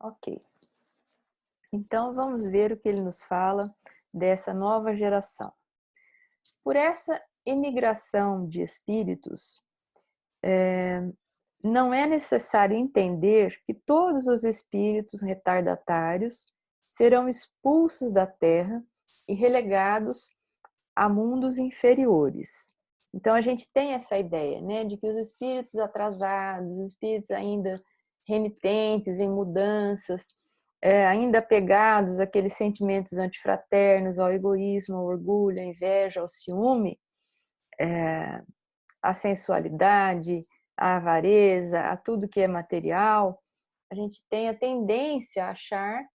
Ok. Então vamos ver o que ele nos fala dessa nova geração. Por essa imigração de espíritos, não é necessário entender que todos os espíritos retardatários serão expulsos da Terra e relegados a mundos inferiores. Então a gente tem essa ideia, né, de que os espíritos atrasados, os espíritos ainda renitentes em mudanças, ainda apegados àqueles sentimentos antifraternos, ao egoísmo, ao orgulho, à inveja, ao ciúme, à sensualidade, à avareza, a tudo que é material, a gente tem a tendência a achar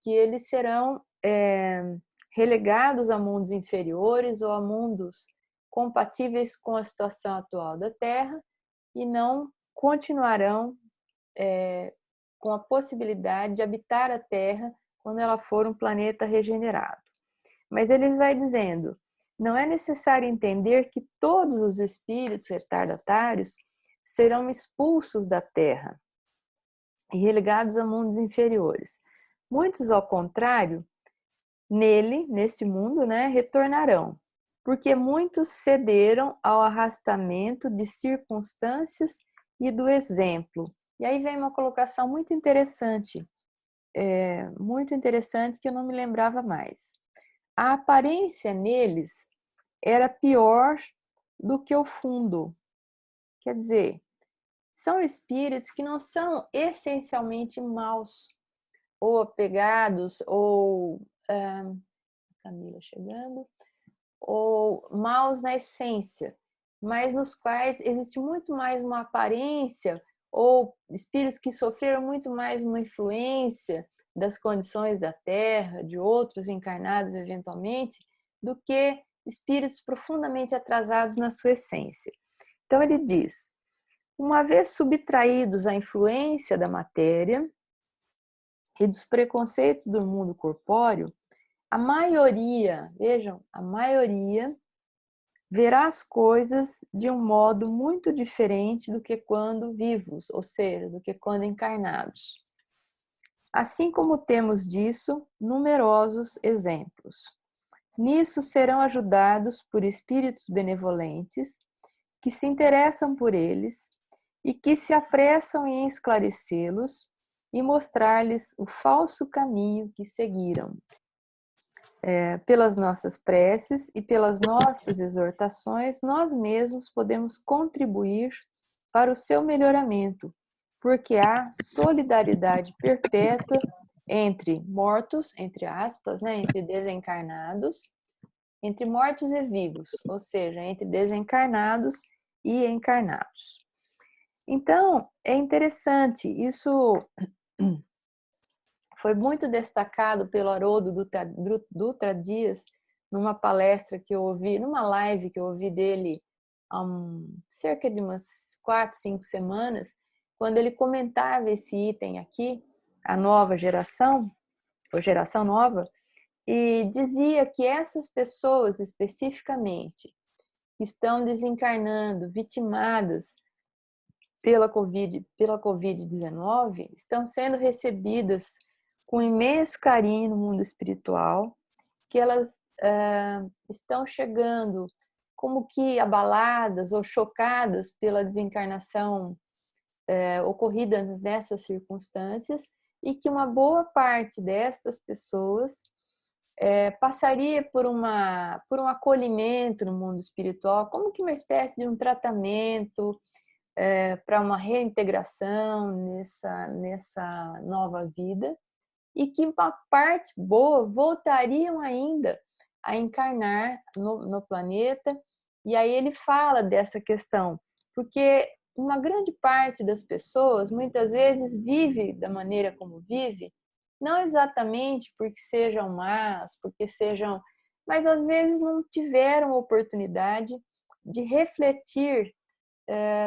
que eles serão relegados a mundos inferiores ou a mundos compatíveis com a situação atual da Terra e não continuarão com a possibilidade de habitar a Terra quando ela for um planeta regenerado. Mas ele vai dizendo, não é necessário entender que todos os espíritos retardatários serão expulsos da Terra e relegados a mundos inferiores. Muitos, ao contrário, neste mundo, né, retornarão, porque muitos cederam ao arrastamento de circunstâncias e do exemplo. E aí vem uma colocação muito interessante que eu não me lembrava mais. A aparência neles era pior do que o fundo. Quer dizer, são espíritos que não são essencialmente maus, ou apegados, ou Camila chegando, ou maus na essência, mas nos quais existe muito mais uma aparência, ou espíritos que sofreram muito mais uma influência das condições da Terra, de outros encarnados eventualmente, do que espíritos profundamente atrasados na sua essência. Então ele diz, uma vez subtraídos à influência da matéria e dos preconceitos do mundo corpóreo, a maioria, vejam, a maioria verá as coisas de um modo muito diferente do que quando vivos, ou seja, do que quando encarnados. Assim como temos disso numerosos exemplos. Nisso serão ajudados por espíritos benevolentes que se interessam por eles e que se apressam em esclarecê-los e mostrar-lhes o falso caminho que seguiram. Pelas nossas preces e pelas nossas exortações, nós mesmos podemos contribuir para o seu melhoramento, porque há solidariedade perpétua entre mortos, entre aspas, né, entre desencarnados, entre mortos e vivos, ou seja, entre desencarnados e encarnados. Então, é interessante, isso foi muito destacado pelo Haroldo Dutra Dias, numa palestra que eu ouvi, numa live que eu ouvi dele há cerca de umas 4, 5 semanas, quando ele comentava esse item aqui, a nova geração, ou geração nova, e dizia que essas pessoas especificamente que estão desencarnando, vitimadas pela Covid-19, estão sendo recebidas com imenso carinho no mundo espiritual, que elas estão chegando como que abaladas ou chocadas pela desencarnação ocorrida nessas circunstâncias e que uma boa parte destas pessoas passaria por um acolhimento no mundo espiritual, como que uma espécie de um tratamento para uma reintegração nessa nova vida, e que uma parte boa voltariam ainda a encarnar no planeta. E aí ele fala dessa questão, porque uma grande parte das pessoas muitas vezes vive da maneira como vive, não exatamente porque sejam más, mas às vezes não tiveram oportunidade de refletir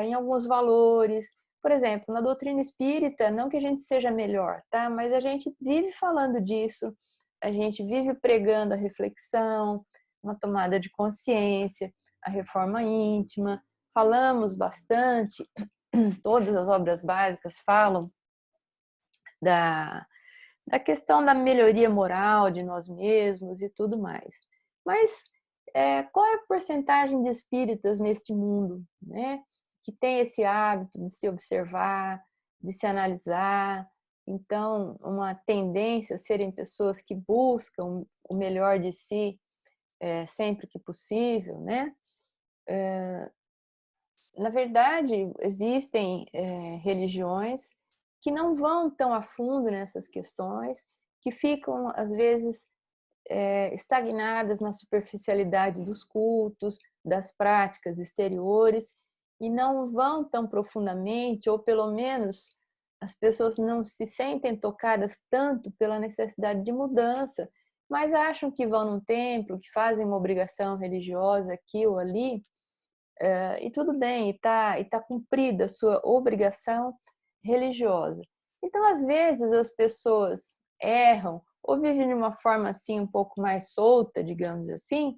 em alguns valores. Por exemplo, na doutrina espírita, não que a gente seja melhor, tá? Mas a gente vive falando disso, a gente vive pregando a reflexão, uma tomada de consciência, a reforma íntima, falamos bastante, todas as obras básicas falam da, da questão da melhoria moral de nós mesmos e tudo mais. Mas qual é a porcentagem de espíritas neste mundo, né, que tem esse hábito de se observar, de se analisar? Então, uma tendência a serem pessoas que buscam o melhor de si sempre que possível, né? Na verdade, existem religiões que não vão tão a fundo nessas questões, que ficam, às vezes, estagnadas na superficialidade dos cultos, das práticas exteriores, e não vão tão profundamente, ou pelo menos as pessoas não se sentem tocadas tanto pela necessidade de mudança, mas acham que vão num templo, que fazem uma obrigação religiosa aqui ou ali, e tudo bem, e tá cumprida a sua obrigação religiosa. Então, às vezes, as pessoas erram ou vivem de uma forma assim um pouco mais solta, digamos assim,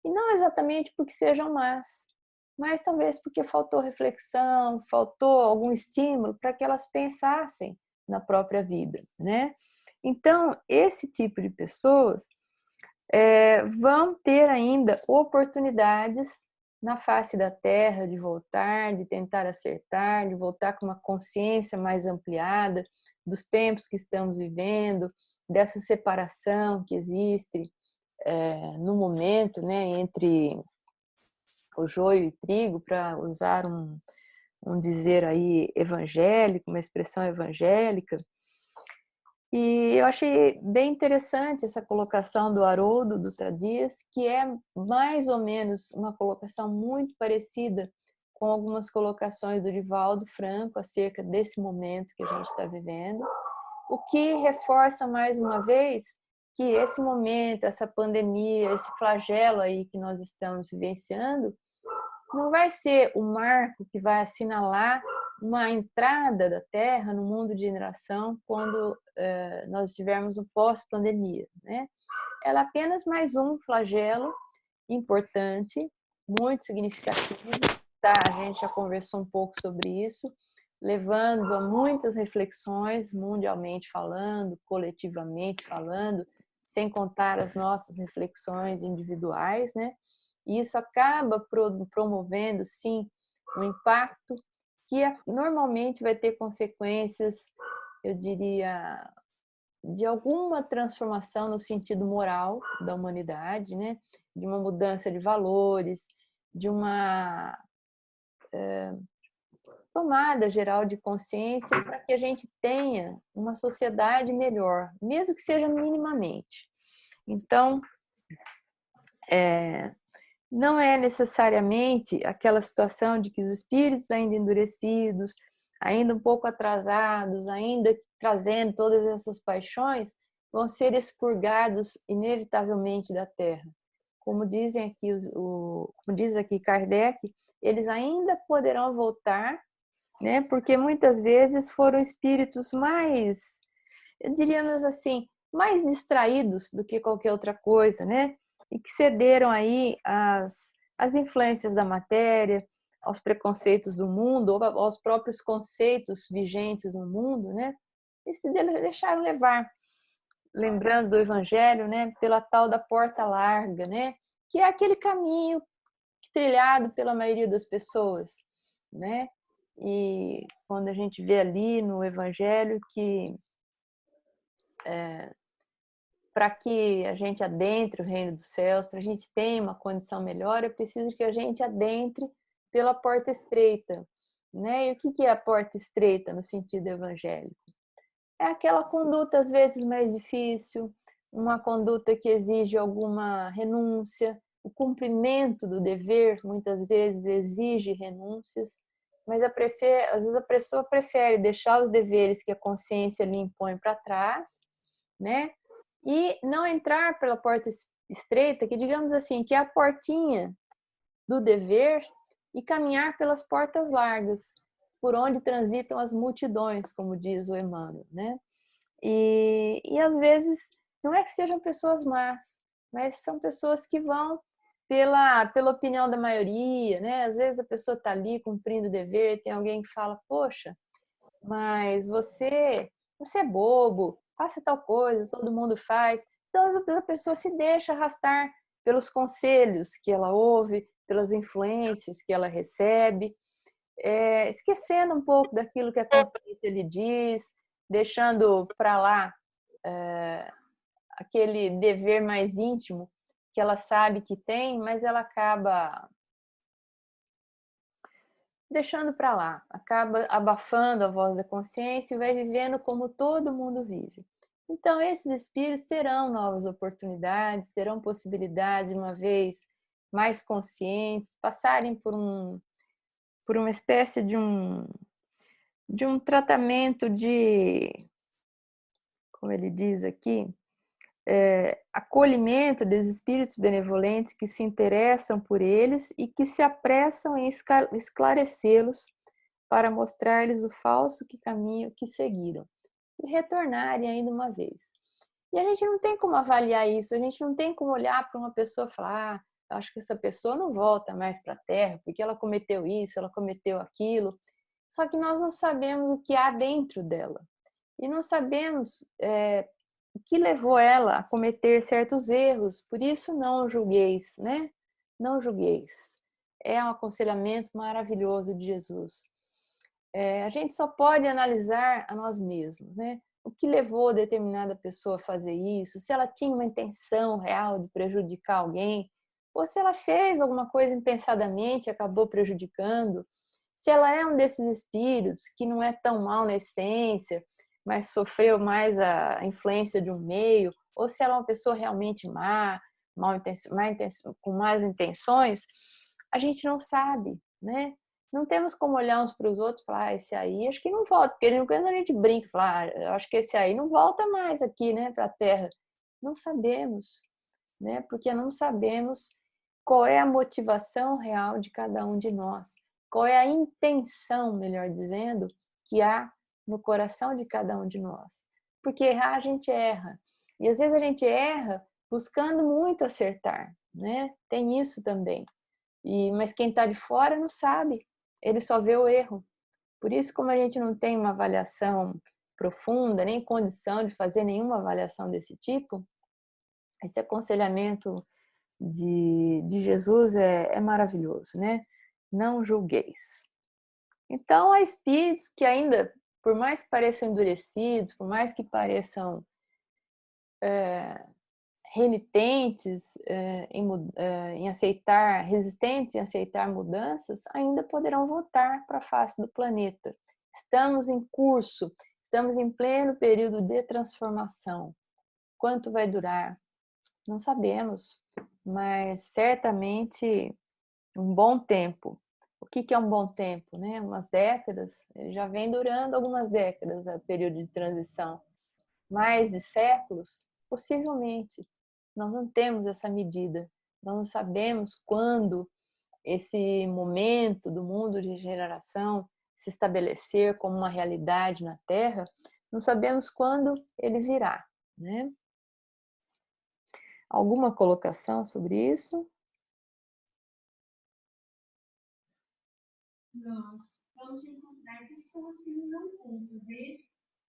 e não exatamente porque sejam más, mas talvez porque faltou reflexão, faltou algum estímulo para que elas pensassem na própria vida, né? Então, esse tipo de pessoas vão ter ainda oportunidades na face da Terra de voltar, de tentar acertar, de voltar com uma consciência mais ampliada dos tempos que estamos vivendo, dessa separação que existe no momento, né, entre o joio e trigo, para usar um dizer aí evangélico, uma expressão evangélica. E eu achei bem interessante essa colocação do Haroldo Dutra Dias, que é mais ou menos uma colocação muito parecida com algumas colocações do Divaldo Franco acerca desse momento que a gente está vivendo, o que reforça mais uma vez que esse momento, essa pandemia, esse flagelo aí que nós estamos vivenciando, não vai ser o marco que vai assinalar uma entrada da Terra no mundo de generação quando nós tivermos um pós-pandemia, né? Ela é apenas mais um flagelo importante, muito significativo, tá? A gente já conversou um pouco sobre isso, levando a muitas reflexões, mundialmente falando, coletivamente falando, sem contar as nossas reflexões individuais, né? E isso acaba promovendo, sim, um impacto que normalmente vai ter consequências, eu diria, de alguma transformação no sentido moral da humanidade, né? De uma mudança de valores, de uma tomada geral de consciência para que a gente tenha uma sociedade melhor, mesmo que seja minimamente. Então, não é necessariamente aquela situação de que os espíritos ainda endurecidos, ainda um pouco atrasados, ainda trazendo todas essas paixões, vão ser expurgados inevitavelmente da Terra. Como dizem aqui como diz aqui Kardec, eles ainda poderão voltar, né? Porque muitas vezes foram espíritos mais, diríamos assim, mais distraídos do que qualquer outra coisa, né? E que cederam aí às influências da matéria, aos preconceitos do mundo, ou aos próprios conceitos vigentes no mundo, né? E se deixaram levar, lembrando do Evangelho, né? Pela tal da porta larga, né? Que é aquele caminho trilhado pela maioria das pessoas, né? E quando a gente vê ali no Evangelho que para que a gente adentre o reino dos céus, para a gente ter uma condição melhor, é preciso que a gente adentre pela porta estreita, né? E o que é a porta estreita no sentido evangélico? É aquela conduta às vezes mais difícil, uma conduta que exige alguma renúncia, o cumprimento do dever muitas vezes exige renúncias, mas às vezes a pessoa prefere deixar os deveres que a consciência lhe impõe para trás, né? E não entrar pela porta estreita, que digamos assim, que é a portinha do dever, e caminhar pelas portas largas, por onde transitam as multidões, como diz o Emmanuel, né? E às vezes não é que sejam pessoas más, mas são pessoas que vão pela opinião da maioria, né? Às vezes a pessoa está ali cumprindo o dever, tem alguém que fala, poxa, mas você você é bobo, faça tal coisa, todo mundo faz. Então a pessoa se deixa arrastar pelos conselhos que ela ouve, pelas influências que ela recebe, esquecendo um pouco daquilo que a consciência lhe diz, deixando para lá aquele dever mais íntimo que ela sabe que tem, mas ela acaba deixando para lá, acaba abafando a voz da consciência e vai vivendo como todo mundo vive. Então, esses espíritos terão novas oportunidades, terão possibilidade, uma vez mais conscientes, passarem por uma espécie de um tratamento de, como ele diz aqui, acolhimento dos espíritos benevolentes que se interessam por eles e que se apressam em esclarecê-los para mostrar-lhes o falso caminho que seguiram e retornarem ainda uma vez. E a gente não tem como avaliar isso, a gente não tem como olhar para uma pessoa e falar, acho que essa pessoa não volta mais para a Terra porque ela cometeu isso, ela cometeu aquilo. Só que nós não sabemos o que há dentro dela e não sabemos o que levou ela a cometer certos erros. Por isso, não julgueis, né? Não julgueis. É um aconselhamento maravilhoso de Jesus. A gente só pode analisar a nós mesmos, né? O que levou determinada pessoa a fazer isso, se ela tinha uma intenção real de prejudicar alguém, ou se ela fez alguma coisa impensadamente e acabou prejudicando, se ela é um desses espíritos que não é tão mal na essência, mas sofreu mais a influência de um meio, ou se ela é uma pessoa realmente má, com más intenções, a gente não sabe, né? Não temos como olhar uns para os outros e falar, esse aí acho que não volta, porque quando a gente brinca, fala, eu acho que esse aí não volta mais aqui, né, para a Terra. Não sabemos, né? Porque não sabemos qual é a motivação real de cada um de nós, qual é a intenção, melhor dizendo, que há no coração de cada um de nós. Porque errar a gente erra. E às vezes a gente erra buscando muito acertar, né? Tem isso também. Mas quem está de fora não sabe, ele só vê o erro. Por isso, como a gente não tem uma avaliação profunda, nem condição de fazer nenhuma avaliação desse tipo, esse aconselhamento de Jesus é maravilhoso, né? Não julgueis. Então, há espíritos que ainda, por mais que pareçam endurecidos, por mais que pareçam renitentes em aceitar, resistentes em aceitar mudanças, ainda poderão voltar para a face do planeta. Estamos em curso, estamos em pleno período de transformação. Quanto vai durar? Não sabemos, mas certamente um bom tempo. O que é um bom tempo, né? Umas décadas, ele já vem durando algumas décadas, o período de transição. Mais de séculos? Possivelmente. Nós não temos essa medida. Nós não sabemos quando esse momento do mundo de regeneração se estabelecer como uma realidade na Terra, não sabemos quando ele virá, né? Alguma colocação sobre isso? Nós vamos encontrar pessoas que não vão poder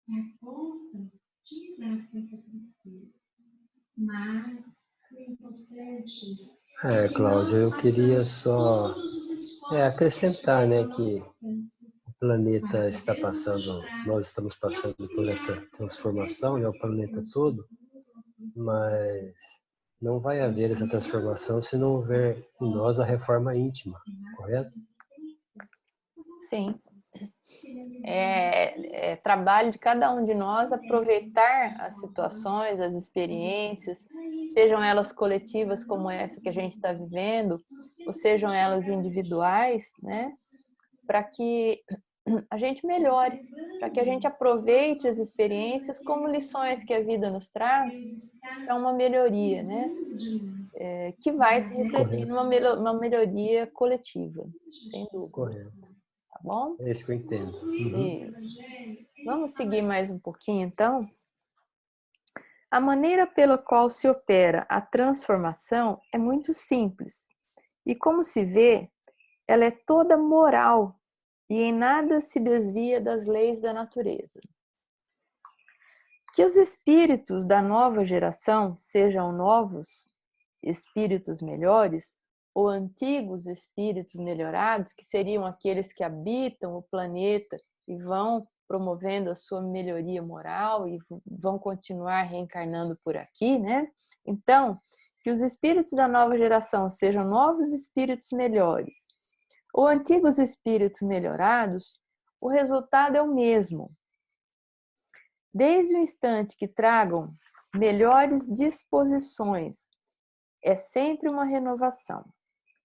dar conta de lidar com essa tristeza. Mas o importante Cláudia, eu queria só acrescentar, né, que o planeta está passando, nós estamos passando por essa transformação, né, o planeta todo, mas não vai haver essa transformação se não houver em nós a reforma íntima, correto? Sim. É trabalho de cada um de nós aproveitar as situações, as experiências, sejam elas coletivas como essa que a gente está vivendo, ou sejam elas individuais, né? Para que a gente melhore, para que a gente aproveite as experiências como lições que a vida nos traz para uma melhoria, né? Que vai se refletir numa melhoria coletiva, sem dúvida. Correto. Tá bom? É isso que eu entendo. Uhum. Isso. Vamos seguir mais um pouquinho, então? A maneira pela qual se opera a transformação é muito simples. E como se vê, ela é toda moral e em nada se desvia das leis da natureza. Que os espíritos da nova geração sejam novos espíritos melhores ou antigos espíritos melhorados, que seriam aqueles que habitam o planeta e vão promovendo a sua melhoria moral e vão continuar reencarnando por aqui, né? Então, que os espíritos da nova geração sejam novos espíritos melhores ou antigos espíritos melhorados, o resultado é o mesmo. Desde o instante que tragam melhores disposições, é sempre uma renovação.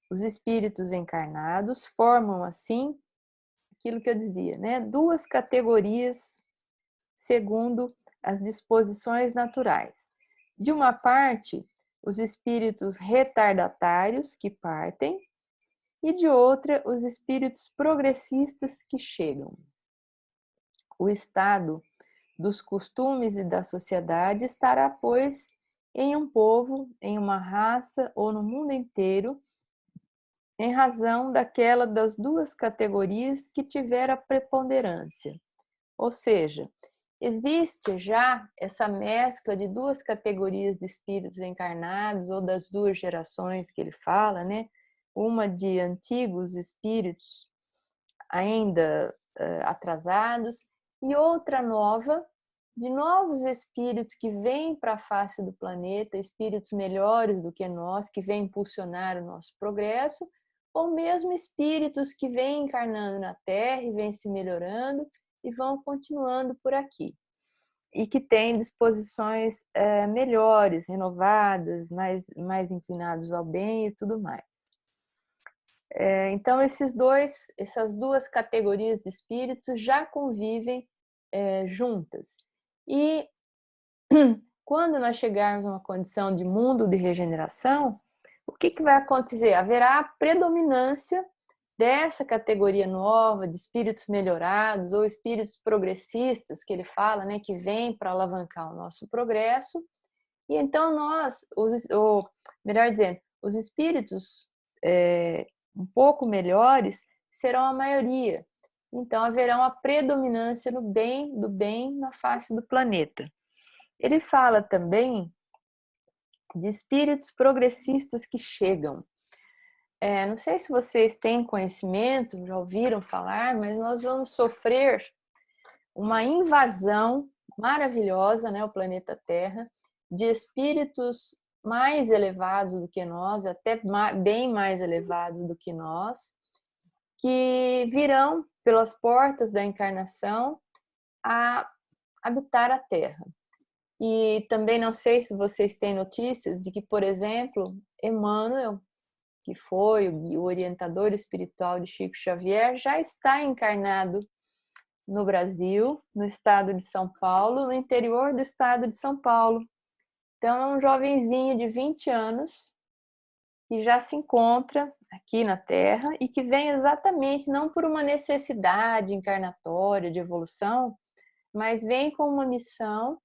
Os espíritos encarnados formam, assim, aquilo que eu dizia, né? Duas categorias segundo as disposições naturais. De uma parte, os espíritos retardatários que partem, e de outra, os espíritos progressistas que chegam. O estado dos costumes e da sociedade estará, pois, em um povo, em uma raça ou no mundo inteiro, em razão daquela das duas categorias que tiver a preponderância. Ou seja, existe já essa mescla de duas categorias de espíritos encarnados, ou das duas gerações que ele fala, né? Uma de antigos espíritos ainda atrasados, e outra nova, de novos espíritos que vêm para a face do planeta, espíritos melhores do que nós, que vêm impulsionar o nosso progresso, ou mesmo espíritos que vêm encarnando na Terra e vêm se melhorando e vão continuando por aqui. E que têm disposições melhores, renovadas, mais inclinados ao bem e tudo mais. Então, essas duas categorias de espíritos já convivem juntas. E quando nós chegarmos a uma condição de mundo de regeneração, o que vai acontecer? Haverá a predominância dessa categoria nova, de espíritos melhorados ou espíritos progressistas, que ele fala, né, que vêm para alavancar o nosso progresso. E então melhor dizendo, os espíritos um pouco melhores serão a maioria. Então, haverá uma predominância do bem na face do planeta. Ele fala também de espíritos progressistas que chegam. Não sei se vocês têm conhecimento, já ouviram falar, mas nós vamos sofrer uma invasão maravilhosa, né, o planeta Terra, de espíritos mais elevados do que nós, até bem mais elevados do que nós, que virão pelas portas da encarnação a habitar a Terra. E também não sei se vocês têm notícias de que, por exemplo, Emmanuel, que foi o orientador espiritual de Chico Xavier, já está encarnado no Brasil, no estado de São Paulo, no interior do estado de São Paulo. Então, é um jovenzinho de 20 anos que já se encontra aqui na Terra e que vem exatamente não por uma necessidade encarnatória de evolução, mas vem com uma missão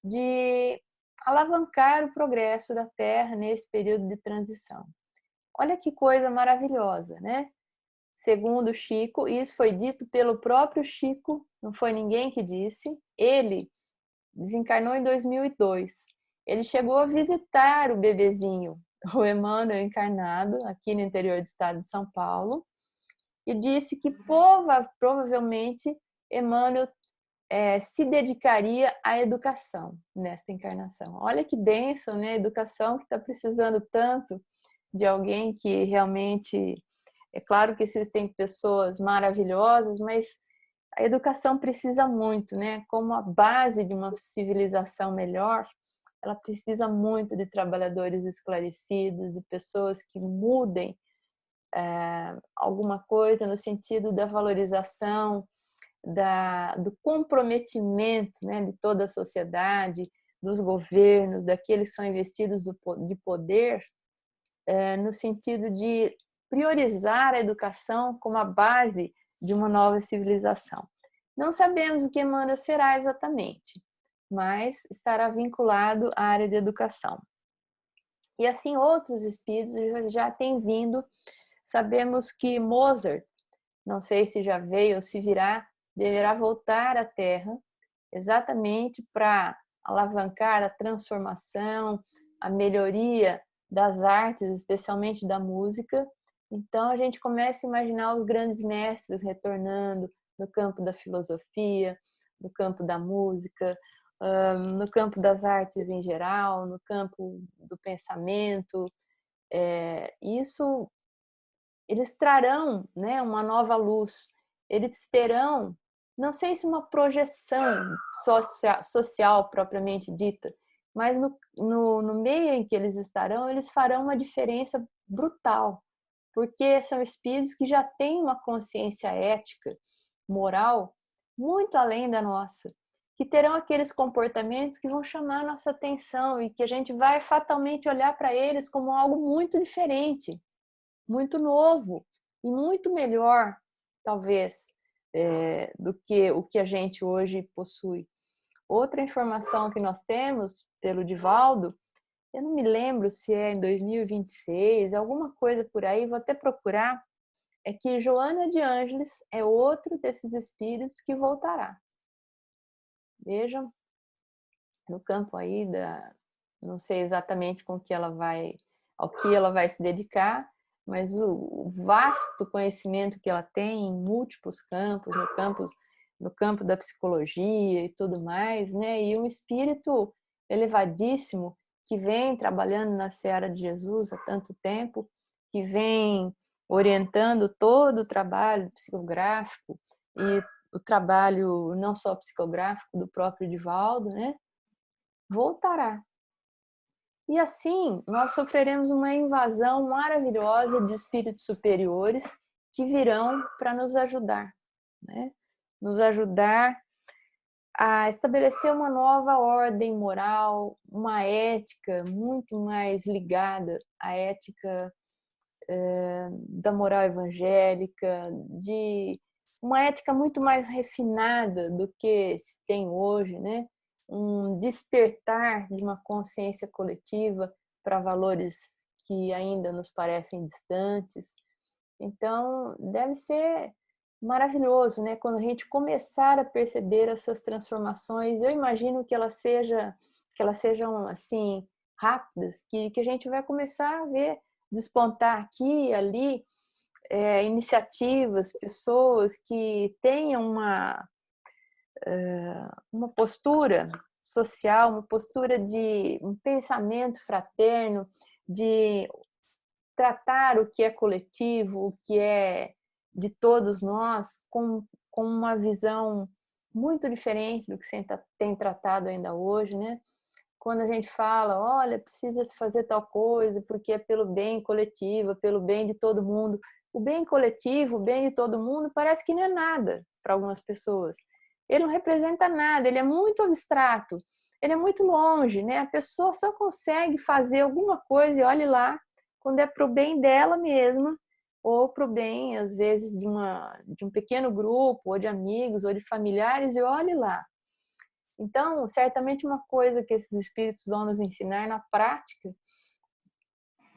de alavancar o progresso da Terra nesse período de transição. Olha que coisa maravilhosa, né? Segundo Chico, isso foi dito pelo próprio Chico, não foi ninguém que disse. Ele desencarnou em 2002. Ele chegou a visitar o bebezinho, o Emmanuel encarnado, aqui no interior do estado de São Paulo, e disse que provavelmente Emmanuel se dedicaria à educação nesta encarnação. Olha que bênção, né? A educação que está precisando tanto de alguém que realmente... É claro que existem pessoas maravilhosas, mas a educação precisa muito, né? Como a base de uma civilização melhor, ela precisa muito de trabalhadores esclarecidos, de pessoas que mudem alguma coisa no sentido da valorização, do comprometimento, né, de toda a sociedade, dos governos, daqueles que são investidos de poder, no sentido de priorizar a educação como a base de uma nova civilização. Não sabemos o que Emmanuel será exatamente, mas estará vinculado à área de educação. E assim outros espíritos já têm vindo. Sabemos que Mozart, não sei se já veio ou se virá, deverá voltar à Terra exatamente para alavancar a transformação, a melhoria das artes, especialmente da música. Então a gente começa a imaginar os grandes mestres retornando no campo da filosofia, no campo da música, no campo das artes em geral, no campo do pensamento. Isso, eles trarão, né, uma nova luz. Eles terão, não sei se uma projeção social propriamente dita, mas no meio em que eles estarão, eles farão uma diferença brutal, porque são espíritos que já têm uma consciência ética, moral, muito além da nossa, que terão aqueles comportamentos que vão chamar a nossa atenção e que a gente vai fatalmente olhar para eles como algo muito diferente, muito novo e muito melhor, talvez, do que o que a gente hoje possui. Outra informação que nós temos pelo Divaldo, eu não me lembro se é em 2026, alguma coisa por aí, vou até procurar, é que Joana de Ângeles é outro desses espíritos que voltará. Vejam, no campo aí não sei exatamente ao que ela vai se dedicar, mas o vasto conhecimento que ela tem em múltiplos campos, no campo da psicologia e tudo mais, né? E um espírito elevadíssimo que vem trabalhando na seara de Jesus há tanto tempo, que vem orientando todo o trabalho psicográfico e o trabalho não só psicográfico do próprio Divaldo, né? Voltará. E assim, nós sofreremos uma invasão maravilhosa de espíritos superiores que virão para nos ajudar, né? Nos ajudar a estabelecer uma nova ordem moral, uma ética muito mais ligada à ética da moral evangélica, de uma ética muito mais refinada do que se tem hoje, né? Um despertar de uma consciência coletiva para valores que ainda nos parecem distantes. Então, deve ser maravilhoso, né? Quando a gente começar a perceber essas transformações, eu imagino que elas sejam assim rápidas, que a gente vai começar a ver despontar aqui e ali iniciativas, pessoas que tenham uma postura social, uma postura de um pensamento fraterno, de tratar o que é coletivo, o que é de todos nós, com uma visão muito diferente do que se tem tratado ainda hoje, né? Quando a gente fala, olha, precisa se fazer tal coisa, porque é pelo bem coletivo, é pelo bem de todo mundo. O bem coletivo, o bem de todo mundo, parece que não é nada para algumas pessoas. Ele não representa nada, ele é muito abstrato, ele é muito longe, né? A pessoa só consegue fazer alguma coisa, e olhe lá, quando é para o bem dela mesma, ou para o bem, às vezes, de um pequeno grupo, ou de amigos, ou de familiares, e olhe lá. Então, certamente uma coisa que esses espíritos vão nos ensinar na prática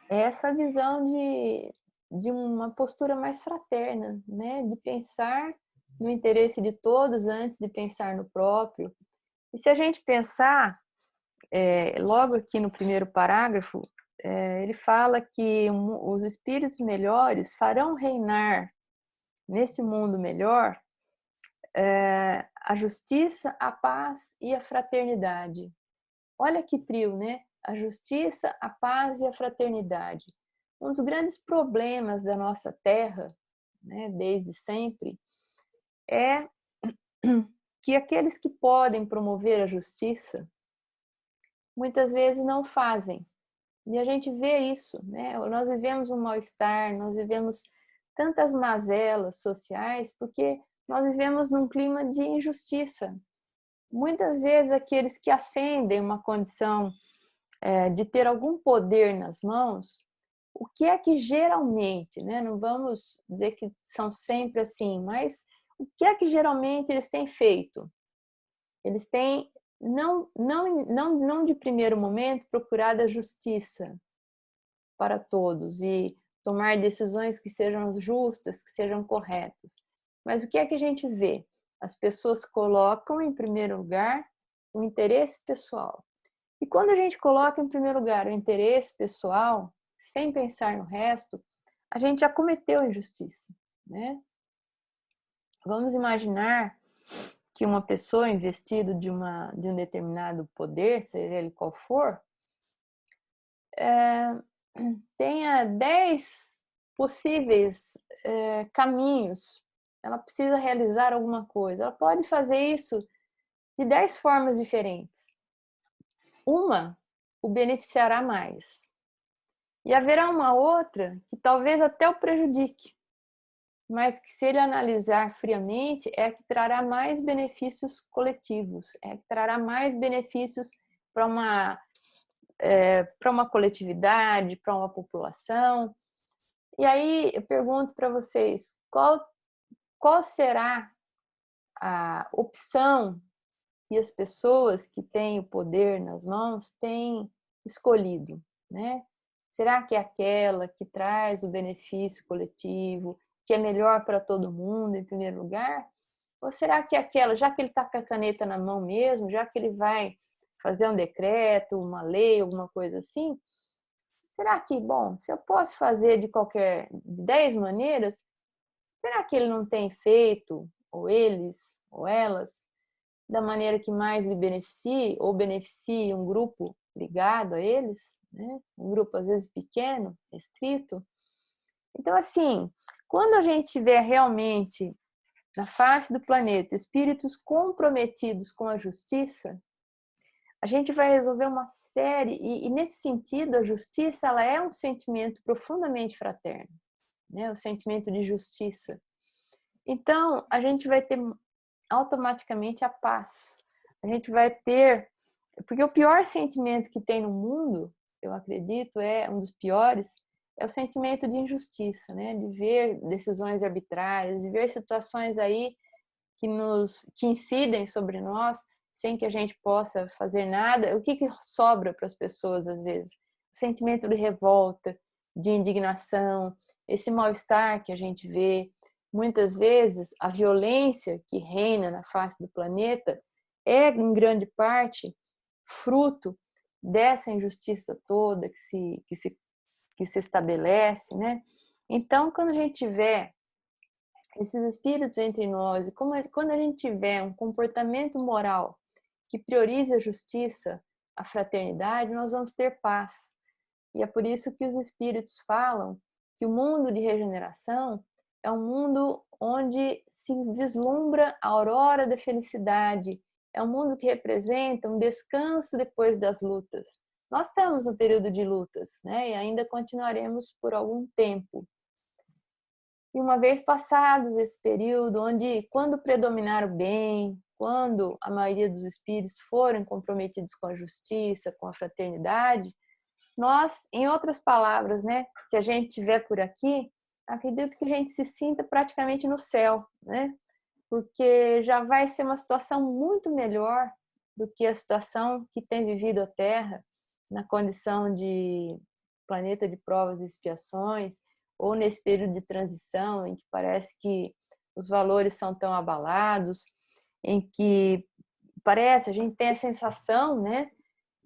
é essa visão de uma postura mais fraterna, né? De pensar no interesse de todos antes de pensar no próprio. E se a gente pensar, logo aqui no primeiro parágrafo, ele fala que os espíritos melhores farão reinar nesse mundo melhor a justiça, a paz e a fraternidade. Olha que trio, né? A justiça, a paz e a fraternidade. Um dos grandes problemas da nossa terra, né, desde sempre, é que aqueles que podem promover a justiça muitas vezes não fazem. E a gente vê isso, né? Nós vivemos um mal-estar, nós vivemos tantas mazelas sociais porque nós vivemos num clima de injustiça. Muitas vezes aqueles que ascendem uma condição de ter algum poder nas mãos, o que é que geralmente, né? Não vamos dizer que são sempre assim, mas o que é que geralmente eles têm feito? Eles têm, não de primeiro momento, procurado a justiça para todos e tomar decisões que sejam justas, que sejam corretas. Mas o que é que a gente vê? As pessoas colocam em primeiro lugar o interesse pessoal. E quando a gente coloca em primeiro lugar o interesse pessoal, sem pensar no resto, a gente já cometeu injustiça, né? Vamos imaginar que uma pessoa investida de um determinado poder, seja ele qual for, tenha 10 possíveis caminhos. Ela precisa realizar alguma coisa. Ela pode fazer isso de 10 formas diferentes. Uma o beneficiará mais. E haverá uma outra que talvez até o prejudique, mas que, se ele analisar friamente, é a que trará mais benefícios coletivos, é a que trará mais benefícios para uma coletividade, para uma população. E aí eu pergunto para vocês, qual será a opção que as pessoas que têm o poder nas mãos têm escolhido, né? Será que é aquela que traz o benefício coletivo, que é melhor para todo mundo em primeiro lugar? Ou será que é aquela, já que ele está com a caneta na mão mesmo, já que ele vai fazer um decreto, uma lei, alguma coisa assim, será que, bom, se eu posso fazer de 10 maneiras, será que ele não tem feito, ou eles, ou elas, da maneira que mais lhe beneficie, ou beneficie um grupo ligado a eles, né? Um grupo às vezes pequeno, restrito? Então, assim, quando a gente tiver realmente na face do planeta espíritos comprometidos com a justiça, a gente vai resolver uma série, e nesse sentido a justiça ela é um sentimento profundamente fraterno, né? O sentimento de justiça. Então, a gente vai ter automaticamente a paz. A gente vai ter... Porque o pior sentimento que tem no mundo, eu acredito, é um dos piores, é o sentimento de injustiça, né? De ver decisões arbitrárias, de ver situações aí que incidem sobre nós sem que a gente possa fazer nada. O que sobra para as pessoas às vezes? O sentimento de revolta, de indignação, esse mal-estar que a gente vê. Muitas vezes a violência que reina na face do planeta é, em grande parte, fruto dessa injustiça toda que se estabelece, né? Então, quando a gente tiver esses espíritos entre nós, e quando a gente tiver um comportamento moral que priorize a justiça, a fraternidade, nós vamos ter paz. E é por isso que os espíritos falam que o mundo de regeneração é um mundo onde se vislumbra a aurora da felicidade, é um mundo que representa um descanso depois das lutas. Nós estamos no período de lutas, né? E ainda continuaremos por algum tempo. E uma vez passados esse período, quando predominar o bem, quando a maioria dos espíritos forem comprometidos com a justiça, com a fraternidade, nós, em outras palavras, né, se a gente estiver por aqui, acredito que a gente se sinta praticamente no céu, né? Porque já vai ser uma situação muito melhor do que a situação que tem vivido a Terra na condição de planeta de provas e expiações, ou nesse período de transição em que parece que os valores são tão abalados, em que a gente tem a sensação, né?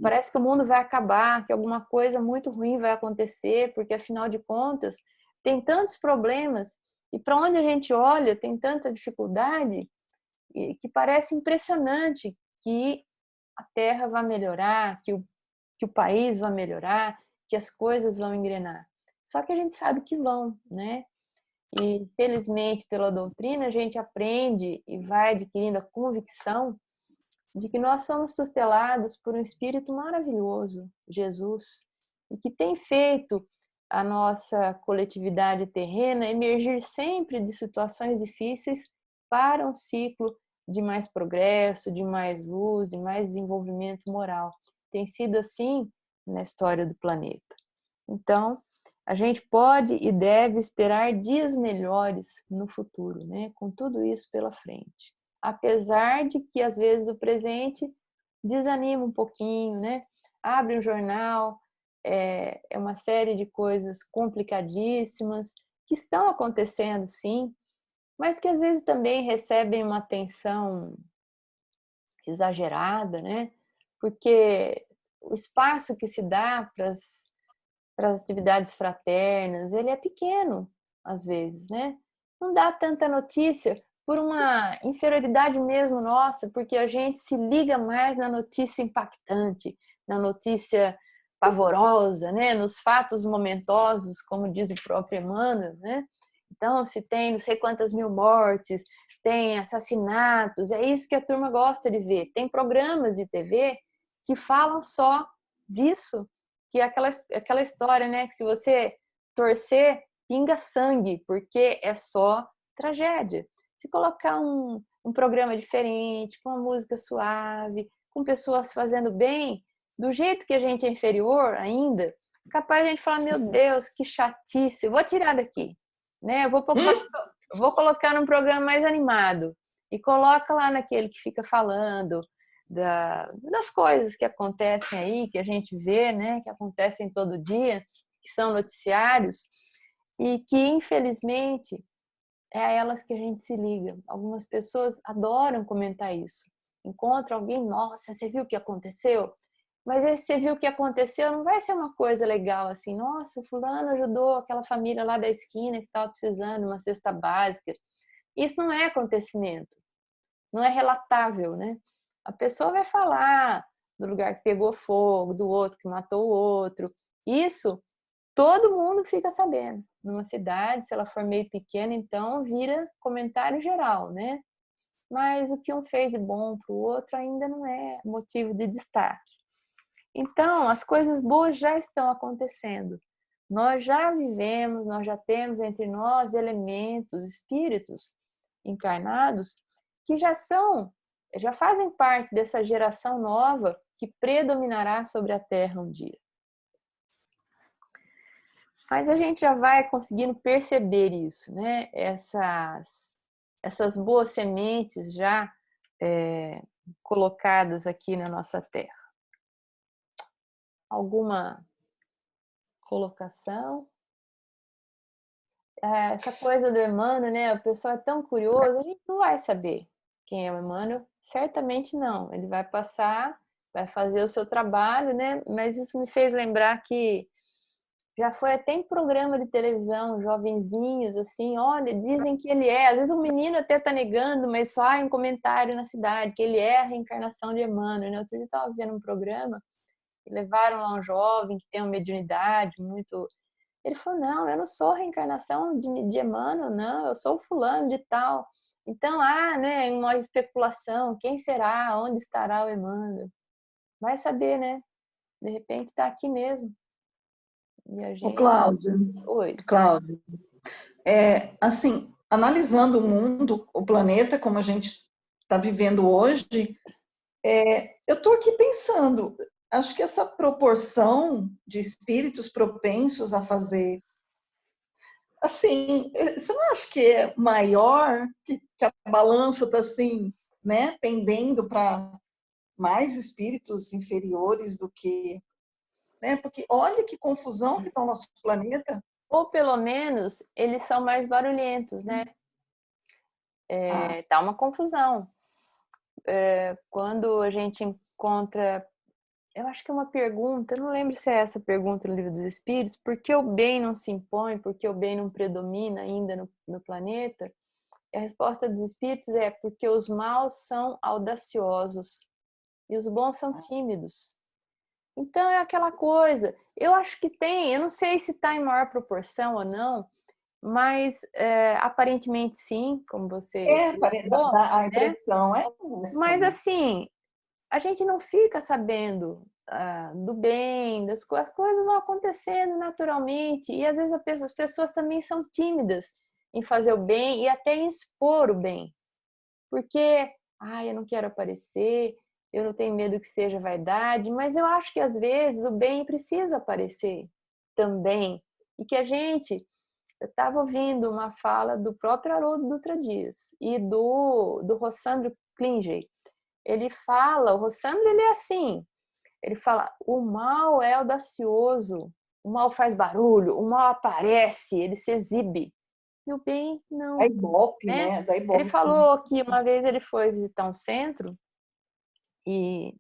Parece que o mundo vai acabar, que alguma coisa muito ruim vai acontecer, porque afinal de contas tem tantos problemas e para onde a gente olha tem tanta dificuldade que parece impressionante que a Terra vai melhorar, que o país vai melhorar, que as coisas vão engrenar. Só que a gente sabe que vão, né? E felizmente pela doutrina a gente aprende e vai adquirindo a convicção de que nós somos tutelados por um Espírito maravilhoso, Jesus, e que tem feito a nossa coletividade terrena emergir sempre de situações difíceis para um ciclo de mais progresso, de mais luz, de mais desenvolvimento moral. Tem sido assim na história do planeta. Então, a gente pode e deve esperar dias melhores no futuro, né? Com tudo isso pela frente. Apesar de que, às vezes, o presente desanima um pouquinho, né? Abre um jornal, é uma série de coisas complicadíssimas que estão acontecendo, sim, mas que às vezes também recebem uma atenção exagerada, né? Porque o espaço que se dá para as atividades fraternas, ele é pequeno, às vezes, né? Não dá tanta notícia por uma inferioridade mesmo nossa, porque a gente se liga mais na notícia impactante, na notícia pavorosa, né? Nos fatos momentosos, como diz o próprio Emmanuel, né? Então, se tem não sei quantas mil mortes, tem assassinatos, é isso que a turma gosta de ver. Tem programas de TV que falam só disso, que é aquela história, né? Que se você torcer, pinga sangue, porque é só tragédia. Se colocar um programa diferente, com uma música suave, com pessoas fazendo bem, do jeito que a gente é inferior ainda, capaz de a gente falar, meu Deus, que chatice, eu vou tirar daqui, né? Vou colocar num programa mais animado e coloca lá naquele que fica falando das coisas que acontecem aí, que a gente vê, né, que acontecem todo dia, que são noticiários e que, infelizmente, é a elas que a gente se liga. Algumas pessoas adoram comentar isso. Encontra alguém, nossa, você viu o que aconteceu? Mas esse você viu o que aconteceu não vai ser uma coisa legal assim, nossa, o fulano ajudou aquela família lá da esquina que estava precisando de uma cesta básica. Isso não é acontecimento, não é relatável, né? A pessoa vai falar do lugar que pegou fogo, do outro que matou o outro. Isso todo mundo fica sabendo. Numa cidade, se ela for meio pequena, então vira comentário geral, né? Mas o que um fez de bom para o outro ainda não é motivo de destaque. Então, as coisas boas já estão acontecendo. Nós já vivemos, nós já temos entre nós elementos, espíritos encarnados que já fazem parte dessa geração nova que predominará sobre a Terra um dia. Mas a gente já vai conseguindo perceber isso, né? Essas boas sementes já colocadas aqui na nossa Terra. Alguma colocação? Essa coisa do Emmanuel, né? O pessoal é tão curioso, a gente não vai saber quem é o Emmanuel. Certamente não. Ele vai passar, vai fazer o seu trabalho, né? Mas isso me fez lembrar que já foi até em programa de televisão, jovenzinhos, assim, olha, dizem que ele é. Às vezes um menino até tá negando, mas só há um comentário na cidade, que ele é a reencarnação de Emmanuel, né? Outro dia eu estava vendo um programa, e levaram lá um jovem que tem uma mediunidade muito... Ele falou, não, eu não sou a reencarnação de Emmanuel, não, eu sou o fulano de tal. Então, né, uma especulação, quem será, onde estará o Emmanuel? Vai saber, né? De repente está aqui mesmo. E a Ô, gente... Cláudio, assim, analisando o mundo, o planeta, como a gente está vivendo hoje, eu estou aqui pensando, acho que essa proporção de espíritos propensos a fazer, assim, você não acha que é maior, que a balança está assim, né, pendendo para mais espíritos inferiores do que, né, porque olha que confusão que está o nosso planeta. Ou pelo menos eles são mais barulhentos, né? Tá uma confusão. Quando a gente encontra, eu acho que é uma pergunta, eu não lembro se é essa pergunta no Livro dos Espíritos, por que o bem não se impõe, por que o bem não predomina ainda no planeta? E a resposta dos Espíritos é porque os maus são audaciosos e os bons são tímidos. Então é aquela coisa, eu acho que tem, eu não sei se está em maior proporção ou não, mas aparentemente sim, como você colocou, A né? impressão é essa. Mas assim, a gente não fica sabendo do bem, das coisas, as coisas vão acontecendo naturalmente e às vezes as pessoas também são tímidas em fazer o bem e até em expor o bem, porque eu não quero aparecer, eu não tenho medo que seja vaidade, mas eu acho que às vezes o bem precisa aparecer também e que eu estava ouvindo uma fala do próprio Haroldo Dutra Dias e do Rossandro Klinger. Ele fala, o Rossandro ele é assim, ele fala, o mal é audacioso, o mal faz barulho, o mal aparece, ele se exibe. E o bem não. Da Ibope, né? Da Ibope. Ele falou que uma vez ele foi visitar um centro E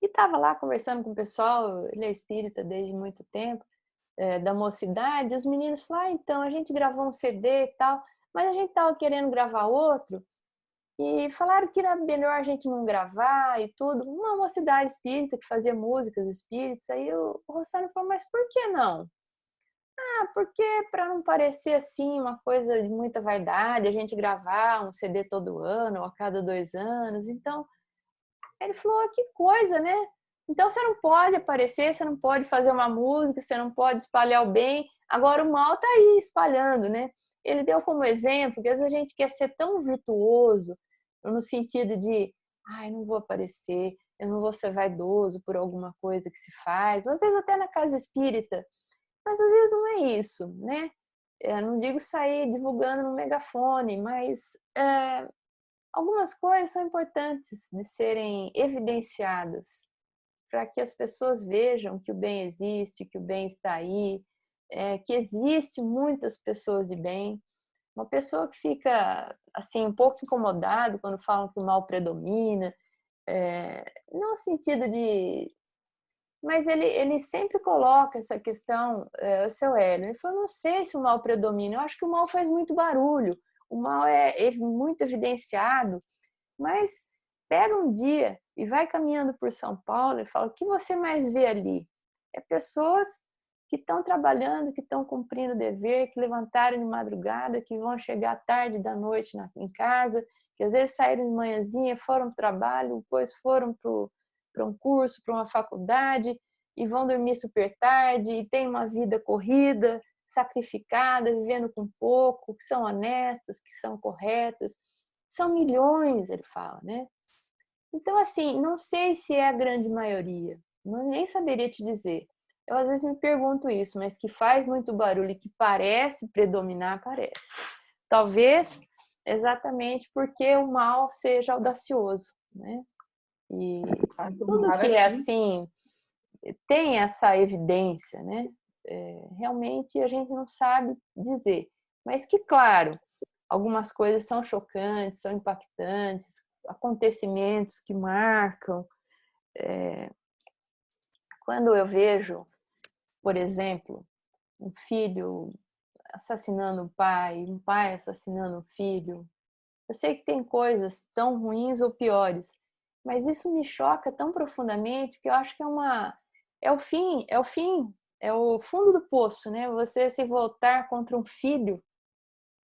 estava lá conversando com o pessoal, ele é espírita desde muito tempo, da mocidade, os meninos falaram, então, a gente gravou um CD e tal, mas a gente estava querendo gravar outro, e falaram que era melhor a gente não gravar e tudo. Uma mocidade espírita que fazia músicas espíritas, aí o Rossano falou, mas por que não? Porque para não parecer assim uma coisa de muita vaidade, a gente gravar um CD todo ano ou a cada 2 anos. Então, ele falou, que coisa, né? Então você não pode aparecer, você não pode fazer uma música, você não pode espalhar o bem. Agora o mal está aí espalhando, né? Ele deu como exemplo que às vezes a gente quer ser tão virtuoso no sentido de, não vou aparecer, eu não vou ser vaidoso por alguma coisa que se faz, ou às vezes até na casa espírita, mas às vezes não é isso, né? Não digo sair divulgando no megafone, mas algumas coisas são importantes de serem evidenciadas para que as pessoas vejam que o bem existe, que o bem está aí, que existe muitas pessoas de bem. Uma pessoa que fica assim um pouco incomodado quando falam que o mal predomina, não no sentido de... Mas ele sempre coloca essa questão, o seu Hélio, ele falou, não sei se o mal predomina, eu acho que o mal faz muito barulho, o mal é muito evidenciado, mas pega um dia e vai caminhando por São Paulo e fala, o que você mais vê ali? É pessoas que estão trabalhando, que estão cumprindo o dever, que levantaram de madrugada, que vão chegar tarde da noite em casa, que às vezes saíram de manhãzinha, foram para o trabalho, depois foram para um curso, para uma faculdade, e vão dormir super tarde, e têm uma vida corrida, sacrificada, vivendo com pouco, que são honestas, que são corretas. São milhões, ele fala, né? Então, assim, não sei se é a grande maioria, nem saberia te dizer. Eu às vezes me pergunto isso, mas que faz muito barulho e que parece predominar, parece. Talvez exatamente porque o mal seja audacioso, né? E tudo que é assim tem essa evidência, né? Realmente a gente não sabe dizer, mas que, claro, algumas coisas são chocantes, são impactantes, acontecimentos que marcam. Quando eu vejo, por exemplo, um filho assassinando um pai assassinando um filho, eu sei que tem coisas tão ruins ou piores, mas isso me choca tão profundamente que eu acho que é o fim, é o fundo do poço, né? Você se voltar contra um filho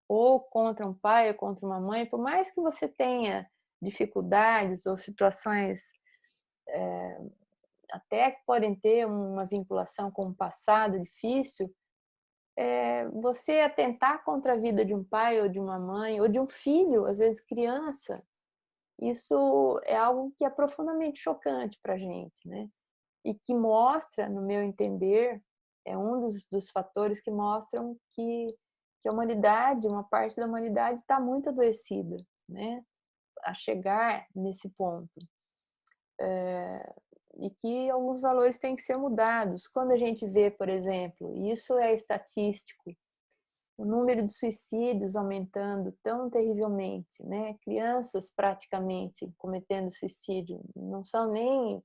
ou contra um pai ou contra uma mãe, por mais que você tenha dificuldades ou situações até que podem ter uma vinculação com o passado difícil, você atentar contra a vida de um pai ou de uma mãe ou de um filho, às vezes criança, isso é algo que é profundamente chocante para a gente, né? E que mostra, no meu entender, é um dos fatores que mostram que a humanidade, uma parte da humanidade está muito adoecida, né? A chegar nesse ponto. E que alguns valores têm que ser mudados. Quando a gente vê, por exemplo, e isso é estatístico, o número de suicídios aumentando tão terrivelmente, né? Crianças praticamente cometendo suicídio, não são nem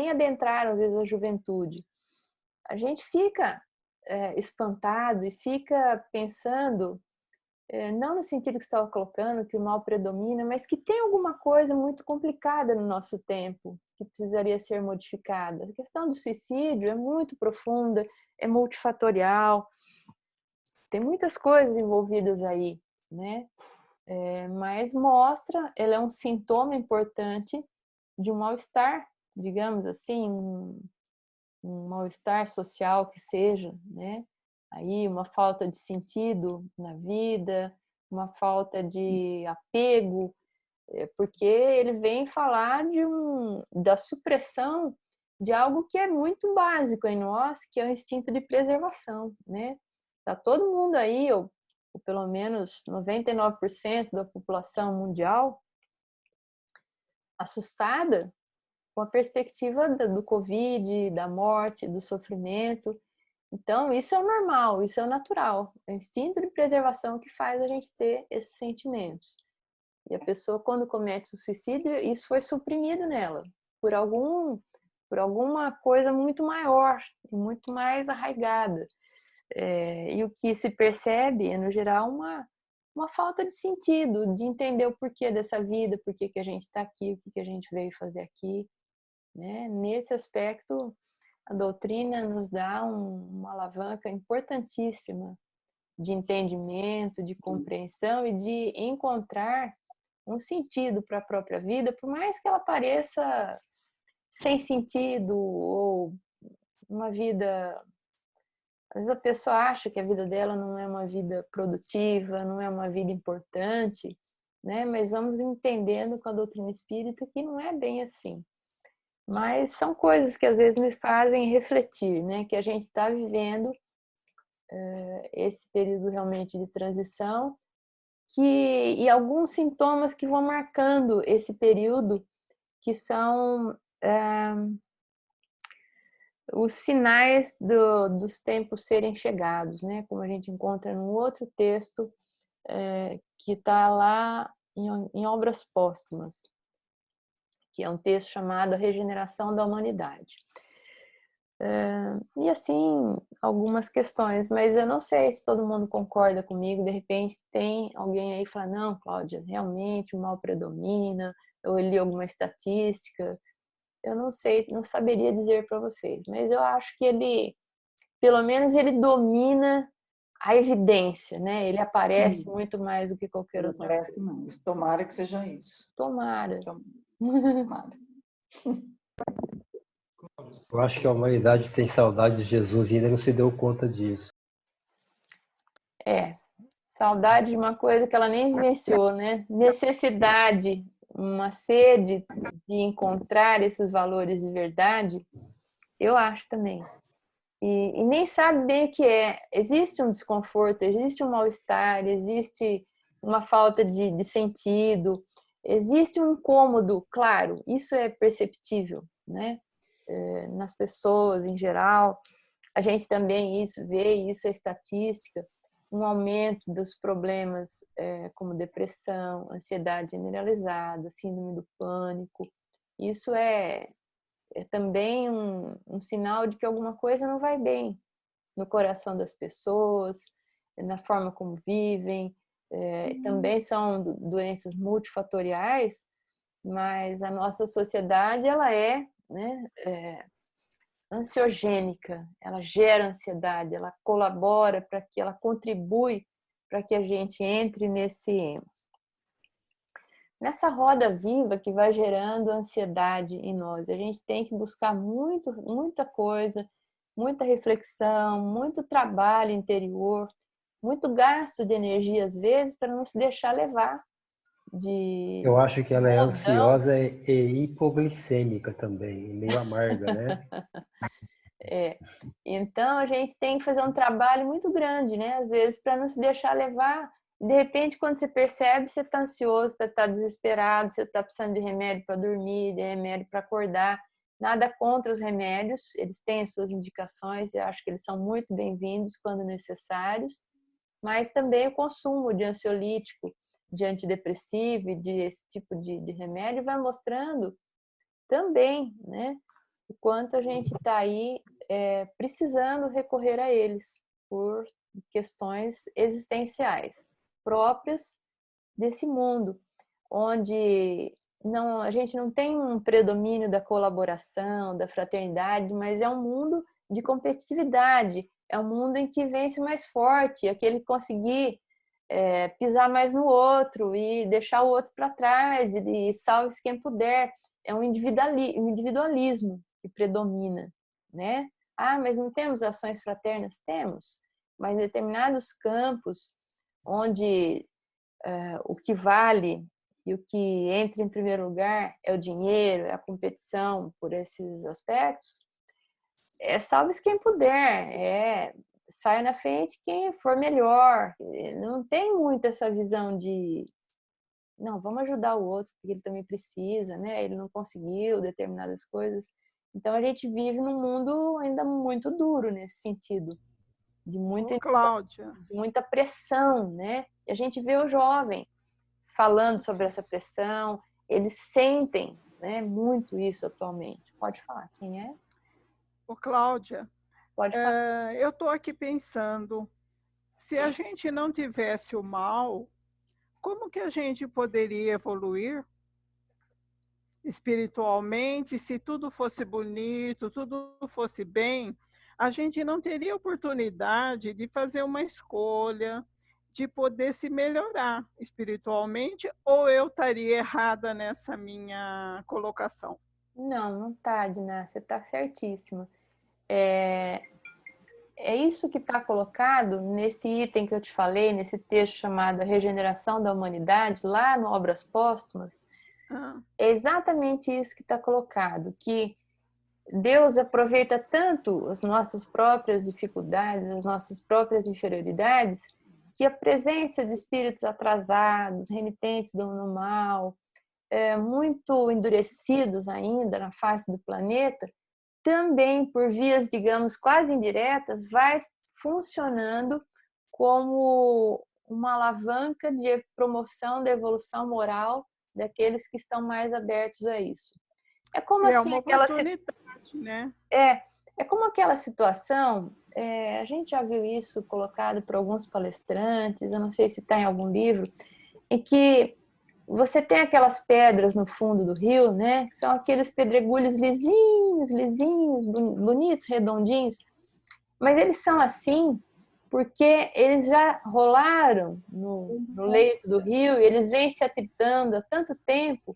adentraram às vezes a juventude. A gente fica espantado e fica pensando, não no sentido que você estava colocando, que o mal predomina, mas que tem alguma coisa muito complicada no nosso tempo, que precisaria ser modificada. A questão do suicídio é muito profunda, é multifatorial, tem muitas coisas envolvidas aí, né? Mas mostra, ela é um sintoma importante de um mal-estar, digamos assim, um mal-estar social que seja, né? Aí uma falta de sentido na vida, uma falta de apego, porque ele vem falar da supressão de algo que é muito básico em nós, que é o instinto de preservação, né? Tá todo mundo aí, ou pelo menos 99% da população mundial, assustada com a perspectiva do Covid, da morte, do sofrimento. Então, isso é o normal, isso é o natural. É o instinto de preservação que faz a gente ter esses sentimentos. E a pessoa, quando comete o suicídio, isso foi suprimido nela por alguma coisa muito maior e muito mais arraigada. E o que se percebe é, no geral, uma falta de sentido, de entender o porquê dessa vida, por que a gente está aqui, o que a gente veio fazer aqui, né? Nesse aspecto, a doutrina nos dá uma alavanca importantíssima de entendimento, de compreensão e de encontrar um sentido para a própria vida, por mais que ela pareça sem sentido ou uma vida... Às vezes a pessoa acha que a vida dela não é uma vida produtiva, não é uma vida importante, né? Mas vamos entendendo com a doutrina espírita que não é bem assim. Mas são coisas que às vezes me fazem refletir, né? Que a gente está vivendo esse período realmente de transição, e alguns sintomas que vão marcando esse período, que são os sinais dos tempos serem chegados, né? Como a gente encontra num outro texto que está lá em Obras Póstumas, que é um texto chamado A Regeneração da Humanidade. E assim, algumas questões, mas eu não sei se todo mundo concorda comigo. De repente tem alguém aí que fala, não, Cláudia, realmente o mal predomina, eu li alguma estatística. Eu não sei, não saberia dizer para vocês, mas eu acho que ele, pelo menos ele domina a evidência, né? Ele aparece muito mais do que qualquer outra coisa. Parece mais. Tomara que seja isso. Tomara. Tomara. Eu acho que a humanidade tem saudade de Jesus e ainda não se deu conta disso. Saudade de uma coisa que ela nem vivenciou, né? Necessidade, uma sede de encontrar esses valores de verdade, eu acho também. E nem sabe bem o que é. Existe um desconforto, existe um mal-estar, existe uma falta de sentido, existe um incômodo, claro, isso é perceptível, né? Nas pessoas em geral. A gente também vê isso, é estatística, um aumento dos problemas como depressão, ansiedade generalizada, síndrome do pânico. Isso é também um sinal de que alguma coisa não vai bem no coração das pessoas, na forma como vivem. Também são doenças multifatoriais, mas a nossa sociedade ela né, ansiogênica, ela gera ansiedade, ela colabora para que ela contribui para que a gente entre nessa roda viva que vai gerando ansiedade em nós. A gente tem que buscar muita coisa, muita reflexão, muito trabalho interior, muito gasto de energia às vezes para não se deixar levar de Eu acho que ela é modão. ansiosa e hipoglicêmica também, meio amarga, né? Então a gente tem que fazer um trabalho muito grande, né? Às vezes para não se deixar levar. De repente, quando você percebe, você está ansioso, você está desesperado, você está precisando de remédio para dormir, de remédio para acordar. Nada contra os remédios, eles têm as suas indicações, eu acho que eles são muito bem-vindos quando necessários, mas também o consumo de ansiolítico, de antidepressivo e de esse tipo de remédio vai mostrando também, né, o quanto a gente está aí precisando recorrer a eles por questões existenciais próprias desse mundo, onde a gente não tem um predomínio da colaboração, da fraternidade, mas é um mundo de competitividade, é um mundo em que vence o mais forte, aquele que conseguir pisar mais no outro e deixar o outro para trás, e salve-se quem puder. É um individualismo que predomina, né? Ah, mas não temos ações fraternas? Temos, mas em determinados campos onde o que vale e o que entra em primeiro lugar é o dinheiro, é a competição por esses aspectos, salve-se quem puder, sai na frente quem for melhor. Não tem muito essa visão de não, vamos ajudar o outro, porque ele também precisa, né? Ele não conseguiu determinadas coisas. Então a gente vive num mundo ainda muito duro nesse sentido, de Ô, Cláudia, muita pressão, né? E a gente vê o jovem falando sobre essa pressão, eles sentem, né, muito isso atualmente. Pode falar, quem é? Ô, Cláudia, Pode falar. eu estou aqui pensando, se a gente não tivesse o mal, como que a gente poderia evoluir espiritualmente? Se tudo fosse bonito, tudo fosse bem, a gente não teria oportunidade de fazer uma escolha, de poder se melhorar espiritualmente, ou eu estaria errada nessa minha colocação? Não, não tá, Dina, você está certíssima. É isso que está colocado nesse item que eu te falei, nesse texto chamado A Regeneração da Humanidade, lá no Obras Póstumas. É exatamente isso que está colocado, que Deus aproveita tanto as nossas próprias dificuldades, as nossas próprias inferioridades, que a presença de espíritos atrasados, remitentes do mal, muito endurecidos ainda na face do planeta, também por vias, digamos, quase indiretas, vai funcionando como uma alavanca de promoção da evolução moral daqueles que estão mais abertos a isso. É como assim, uma oportunidade, né? É como aquela situação, a gente já viu isso colocado por alguns palestrantes, eu não sei se está em algum livro, em que você tem aquelas pedras no fundo do rio, né? Que são aqueles pedregulhos lisinhos, bonitos, redondinhos. Mas eles são assim porque eles já rolaram no leito do rio e eles vêm se atritando há tanto tempo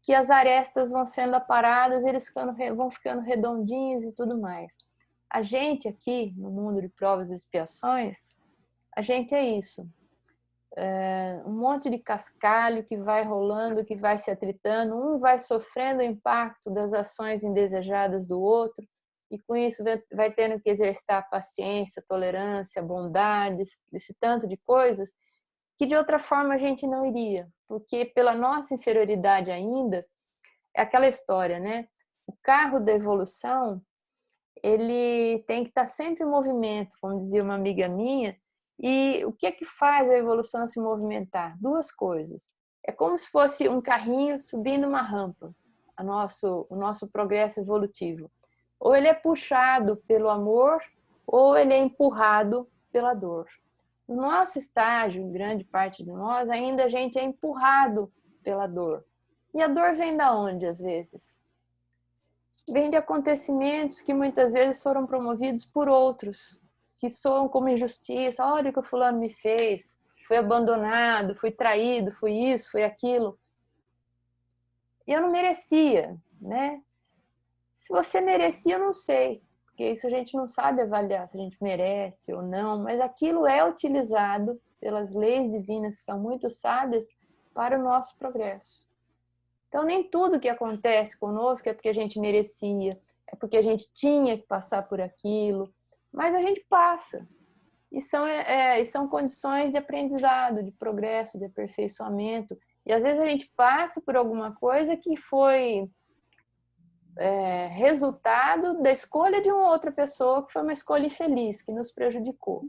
que as arestas vão sendo aparadas, eles vão ficando redondinhos e tudo mais. A gente aqui, no mundo de provas e expiações, a gente é isso. Um monte de cascalho que vai rolando, que vai se atritando, um vai sofrendo o impacto das ações indesejadas do outro, e com isso vai tendo que exercitar a paciência, a tolerância, a bondade, esse tanto de coisas, que de outra forma a gente não iria, porque pela nossa inferioridade ainda, é aquela história, né? O carro da evolução, ele tem que estar sempre em movimento, como dizia uma amiga minha. E o que é que faz a evolução se movimentar? Duas coisas. É como se fosse um carrinho subindo uma rampa, o nosso progresso evolutivo. Ou ele é puxado pelo amor, ou ele é empurrado pela dor. No nosso estágio, em grande parte de nós, ainda a gente é empurrado pela dor. E a dor vem da onde, às vezes? Vem de acontecimentos que muitas vezes foram promovidos por outros, que soam como injustiça. Olha o que o fulano me fez, fui abandonado, fui traído, fui isso, fui aquilo. E eu não merecia, né? Se você merecia, eu não sei, porque isso a gente não sabe avaliar se a gente merece ou não, mas aquilo é utilizado pelas leis divinas, que são muito sábias, para o nosso progresso. Então, nem tudo que acontece conosco é porque a gente merecia, é porque a gente tinha que passar por aquilo, mas a gente passa. E são condições de aprendizado, de progresso, de aperfeiçoamento. E às vezes a gente passa por alguma coisa que foi resultado da escolha de uma outra pessoa, que foi uma escolha infeliz, que nos prejudicou,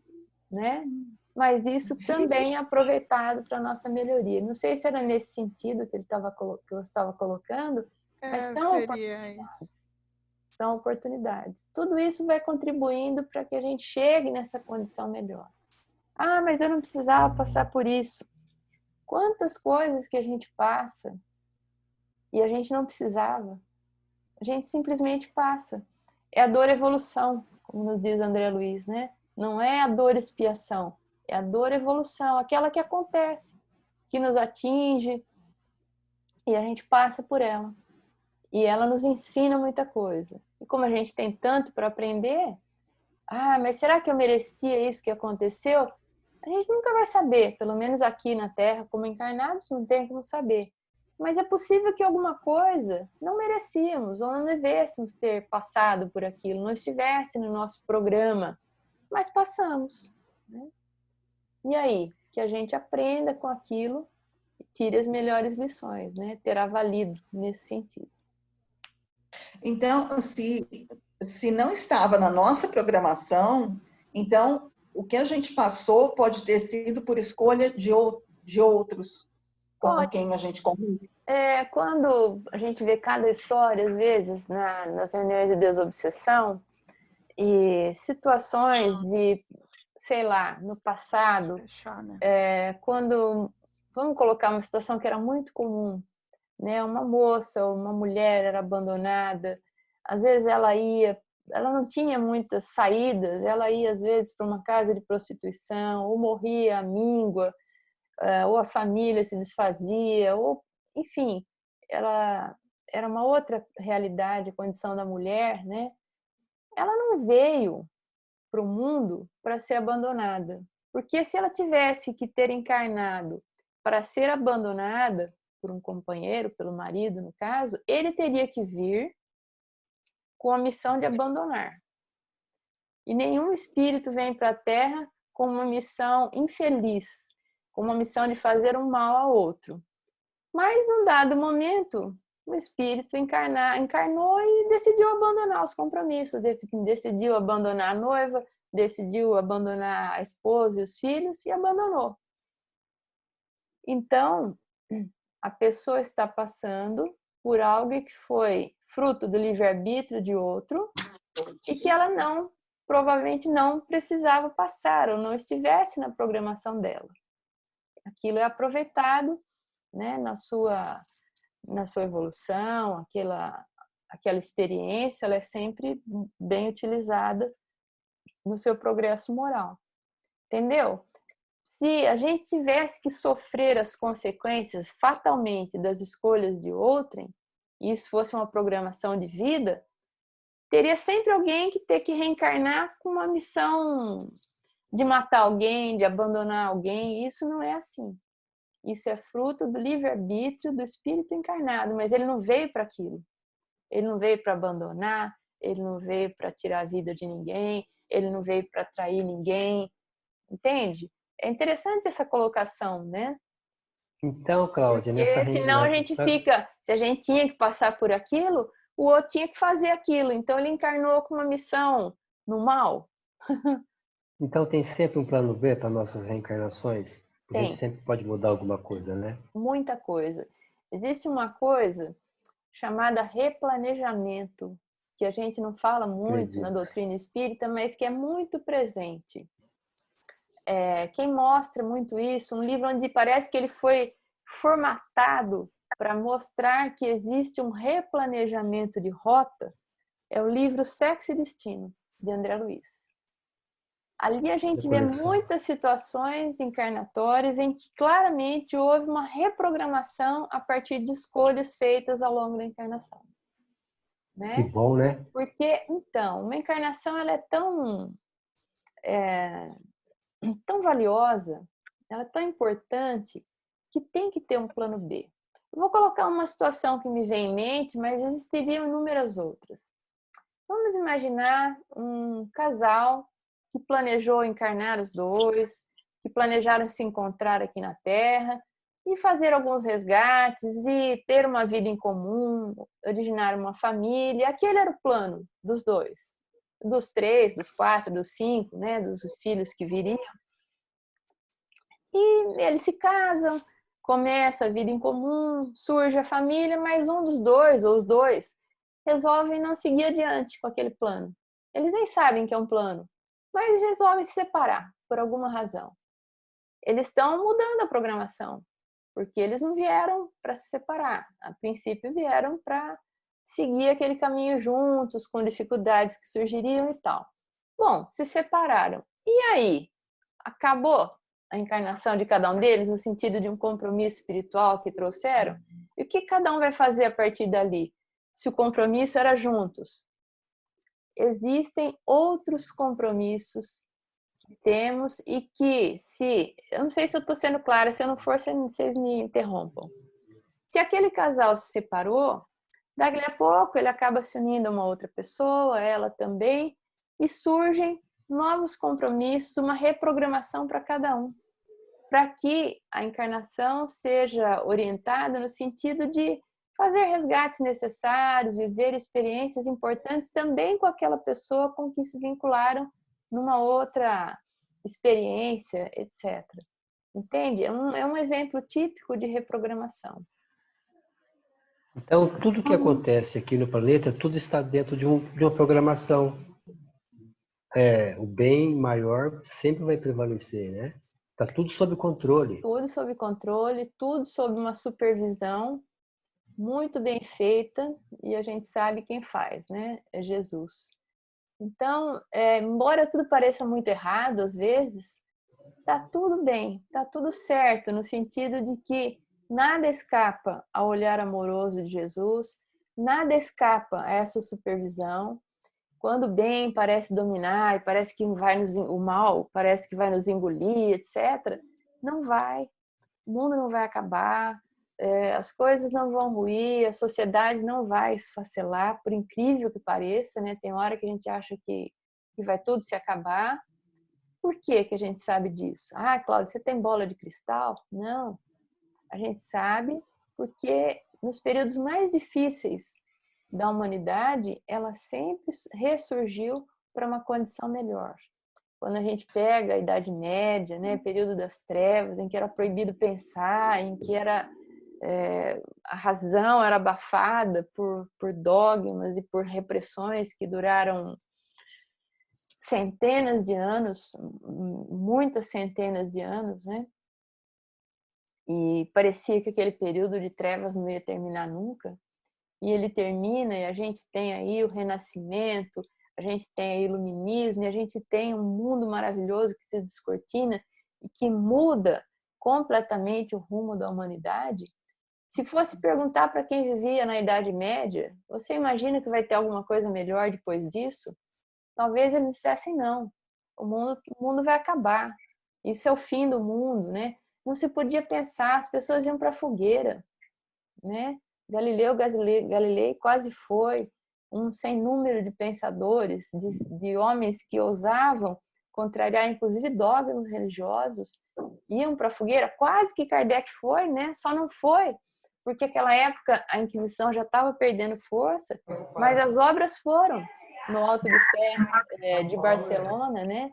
né? Mas isso também é aproveitado para a nossa melhoria. Não sei se era nesse sentido que você estava colocando, mas são oportunidades. Tudo isso vai contribuindo para que a gente chegue nessa condição melhor. Ah, mas eu não precisava passar por isso. Quantas coisas que a gente passa e a gente não precisava. A gente simplesmente passa. É a dor evolução, como nos diz André Luiz, né? Não é a dor expiação. É a dor evolução, aquela que acontece, que nos atinge e a gente passa por ela. E ela nos ensina muita coisa. E como a gente tem tanto para aprender, mas será que eu merecia isso que aconteceu? A gente nunca vai saber, pelo menos aqui na Terra, como encarnados, não tem como saber. Mas é possível que alguma coisa não merecíamos ou não devêssemos ter passado por aquilo, não estivesse no nosso programa, mas passamos, né? E aí, que a gente aprenda com aquilo e tire as melhores lições, né? Terá valido nesse sentido. Então, se não estava na nossa programação, então o que a gente passou pode ter sido por escolha de outros, com quem a gente convive. Quando a gente vê cada história, às vezes, nas reuniões de desobsessão, e situações de, sei lá, no passado, quando, vamos colocar uma situação que era muito comum, né? Uma moça ou uma mulher era abandonada, às vezes ela não tinha muitas saídas, ela ia às vezes para uma casa de prostituição, ou morria à míngua, ou a família se desfazia, ou, enfim, ela era uma outra realidade, a condição da mulher, né? Ela não veio para o mundo para ser abandonada, porque se ela tivesse que ter encarnado para ser abandonada por um companheiro, pelo marido no caso, ele teria que vir com a missão de abandonar. E nenhum espírito vem para a Terra com uma missão infeliz, com uma missão de fazer um mal ao outro. Mas, num dado momento, o espírito encarnou e decidiu abandonar os compromissos, decidiu abandonar a noiva, decidiu abandonar a esposa e os filhos e abandonou. Então, a pessoa está passando por algo que foi fruto do livre-arbítrio de outro e que ela provavelmente não precisava passar ou não estivesse na programação dela. Aquilo é aproveitado, né, na sua evolução, aquela experiência, ela é sempre bem utilizada no seu progresso moral. Entendeu? Se a gente tivesse que sofrer as consequências fatalmente das escolhas de outrem, e isso fosse uma programação de vida, teria sempre alguém que ter que reencarnar com uma missão de matar alguém, de abandonar alguém, e isso não é assim. Isso é fruto do livre-arbítrio do espírito encarnado, mas ele não veio para aquilo. Ele não veio para abandonar, ele não veio para tirar a vida de ninguém, ele não veio para trair ninguém, entende? É interessante essa colocação, né? Então, Cláudia, Porque senão a gente fica, se a gente tinha que passar por aquilo, o outro tinha que fazer aquilo. Então ele encarnou com uma missão no mal. Então tem sempre um plano B para nossas reencarnações? Porque a gente Tem. sempre pode mudar alguma coisa, né? Muita coisa. Existe uma coisa chamada replanejamento, que a gente não fala muito na doutrina espírita, mas que é muito presente. Quem mostra muito isso, um livro onde parece que ele foi formatado para mostrar que existe um replanejamento de rota, é o livro Sexo e Destino, de André Luiz. Ali a gente vê muitas situações encarnatórias em que claramente houve uma reprogramação a partir de escolhas feitas ao longo da encarnação. Né? Que bom, né? Porque, então, uma encarnação ela é tão valiosa, ela é tão importante, que tem que ter um plano B. Eu vou colocar uma situação que me vem em mente, mas existiriam inúmeras outras. Vamos imaginar um casal que planejou encarnar os dois, que planejaram se encontrar aqui na Terra e fazer alguns resgates e ter uma vida em comum, originar uma família. Aquele era o plano dos dois, dos 3, dos 4, dos 5, né, dos filhos que viriam. E eles se casam, começa a vida em comum, surge a família, mas um dos dois, ou os dois, resolvem não seguir adiante com aquele plano. Eles nem sabem que é um plano, mas resolvem se separar, por alguma razão. Eles estão mudando a programação, porque eles não vieram para se separar. A princípio vieram para seguir aquele caminho juntos, com dificuldades que surgiriam e tal. Bom, se separaram. E aí? Acabou a encarnação de cada um deles no sentido de um compromisso espiritual que trouxeram? E o que cada um vai fazer a partir dali? Se o compromisso era juntos. Existem outros compromissos que temos e que, eu não sei se eu estou sendo clara, se eu não for, vocês me interrompam. Se aquele casal se separou, daqui a pouco ele acaba se unindo a uma outra pessoa, ela também, e surgem novos compromissos, uma reprogramação para cada um, para que a encarnação seja orientada no sentido de fazer resgates necessários, viver experiências importantes também com aquela pessoa com que se vincularam numa outra experiência, etc. Entende? É um exemplo típico de reprogramação. Então, tudo que acontece aqui no planeta, tudo está dentro de uma programação. O bem maior sempre vai prevalecer, né? Está tudo sob controle. Tudo sob controle, tudo sob uma supervisão muito bem feita, e a gente sabe quem faz, né? É Jesus. Então, embora tudo pareça muito errado às vezes, tá tudo bem, tá tudo certo, no sentido de que nada escapa ao olhar amoroso de Jesus, nada escapa a essa supervisão. Quando o bem parece dominar e parece que o mal parece que vai nos engolir, etc., não vai. O mundo não vai acabar, as coisas não vão ruir, a sociedade não vai esfacelar, por incrível que pareça, né? Tem hora que a gente acha que vai tudo se acabar. Por que que a gente sabe disso? Ah, Cláudia, você tem bola de cristal? Não. A gente sabe porque nos períodos mais difíceis da humanidade, ela sempre ressurgiu para uma condição melhor. Quando a gente pega a Idade Média, né, período das trevas, em que era proibido pensar, em que a razão era abafada por dogmas e por repressões que duraram centenas de anos, muitas centenas de anos, né? E parecia que aquele período de trevas não ia terminar nunca. E ele termina, e a gente tem aí o Renascimento, a gente tem aí o Iluminismo, e a gente tem um mundo maravilhoso que se descortina e que muda completamente o rumo da humanidade. Se fosse perguntar para quem vivia na Idade Média, você imagina que vai ter alguma coisa melhor depois disso? Talvez eles dissessem não, o mundo vai acabar, isso é o fim do mundo, né? Não se podia pensar, as pessoas iam para a fogueira, né? Galilei quase foi um sem número de pensadores, de homens que ousavam contrariar inclusive dogmas religiosos, iam para a fogueira, quase que Kardec foi, né? Só não foi porque naquela época a Inquisição já estava perdendo força, mas as obras foram no Alto de Fé de Barcelona, né?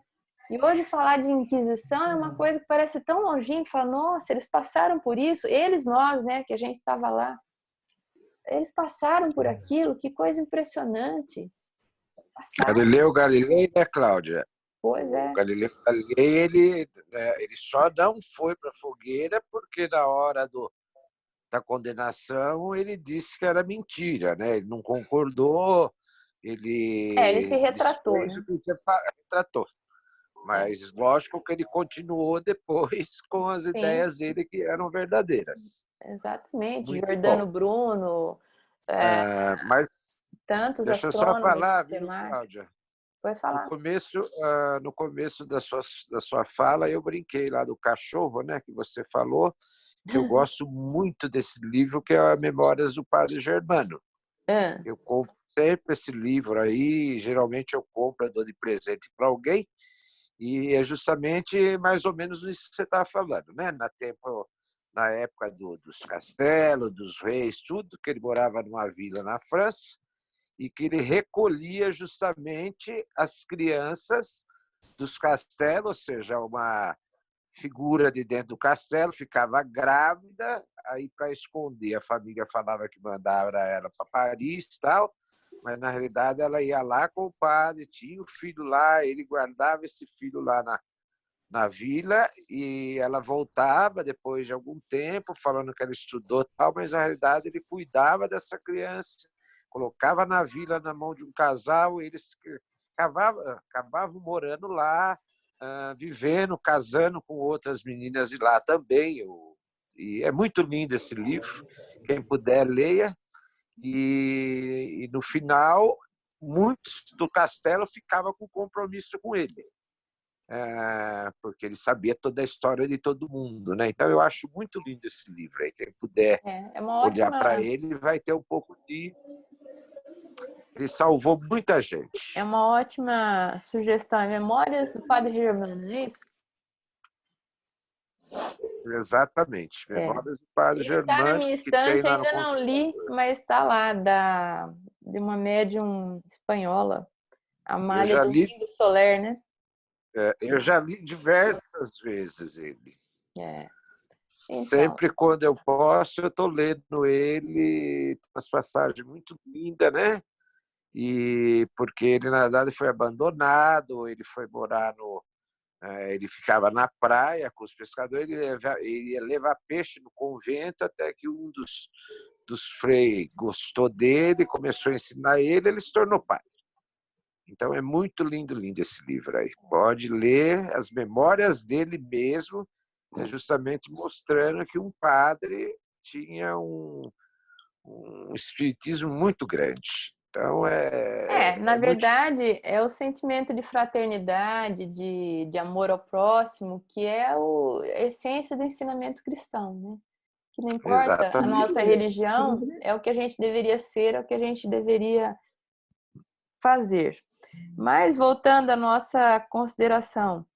E hoje falar de Inquisição é uma coisa que parece tão longínqua, fala, nossa, eles passaram por isso, nós, né, que a gente estava lá, eles passaram por aquilo, que coisa impressionante. Galileu Galilei, né, Cláudia? Pois é. O Galileu Galilei, ele só não foi para a fogueira porque na hora da condenação ele disse que era mentira, né? Ele não concordou, Ele se retratou, né? Retratou. Mas lógico que ele continuou depois com as ideias dele que eram verdadeiras. Exatamente. Muito Giordano bom. Bruno, mas tantos deixa eu só astrônomos, falar, viu, matemáticos. Cláudia? Pode falar. No começo da sua fala, eu brinquei lá do cachorro, né, que você falou, que eu gosto muito desse livro, que é Memórias do Padre Germano. Eu compro sempre esse livro aí, geralmente eu compro, eu dou de presente para alguém, e é justamente mais ou menos isso que você está falando, né? Na época dos castelos, dos reis, tudo, que ele morava numa vila na França, e que ele recolhia justamente as crianças dos castelos, ou seja, uma figura de dentro do castelo ficava grávida, aí para esconder a família falava que mandava ela para Paris e tal, mas na realidade ela ia lá com o padre, tinha o filho lá, ele guardava esse filho lá na vila e ela voltava depois de algum tempo falando que ela estudou tal, mas na realidade ele cuidava dessa criança, colocava na vila na mão de um casal e eles acabavam morando lá, vivendo, casando com outras meninas de lá também. E é muito lindo esse livro, quem puder leia. E no final, muitos do castelo ficavam com compromisso com ele, porque ele sabia toda a história de todo mundo, né? Então eu acho muito lindo esse livro aí. Quem puder olhar para ele vai ter um pouco de... Ele salvou muita gente. É uma ótima sugestão. Memórias do Padre Germano, não é isso? Exatamente. Memórias do Padre Germano. Está na minha estante, ainda não li, mas está lá, de uma médium espanhola, Amália Domingos Soler, né? Eu já li diversas vezes ele. Então, sempre quando eu posso, eu estou lendo ele, umas passagens muito lindas, né? E porque ele, na verdade, foi abandonado, ele foi morar no... Ele ficava na praia com os pescadores, ele ia levar peixe no convento, até que um dos freis gostou dele, começou a ensinar ele se tornou padre. Então é muito lindo, lindo esse livro aí. Pode ler as memórias dele mesmo, justamente mostrando que um padre tinha um espiritismo muito grande. Então na muito... verdade, é o sentimento de fraternidade, de amor ao próximo, que é a essência do ensinamento cristão, né? Que não importa a nossa religião, é o que a gente deveria ser, é o que a gente deveria fazer. Mas, voltando à nossa consideração,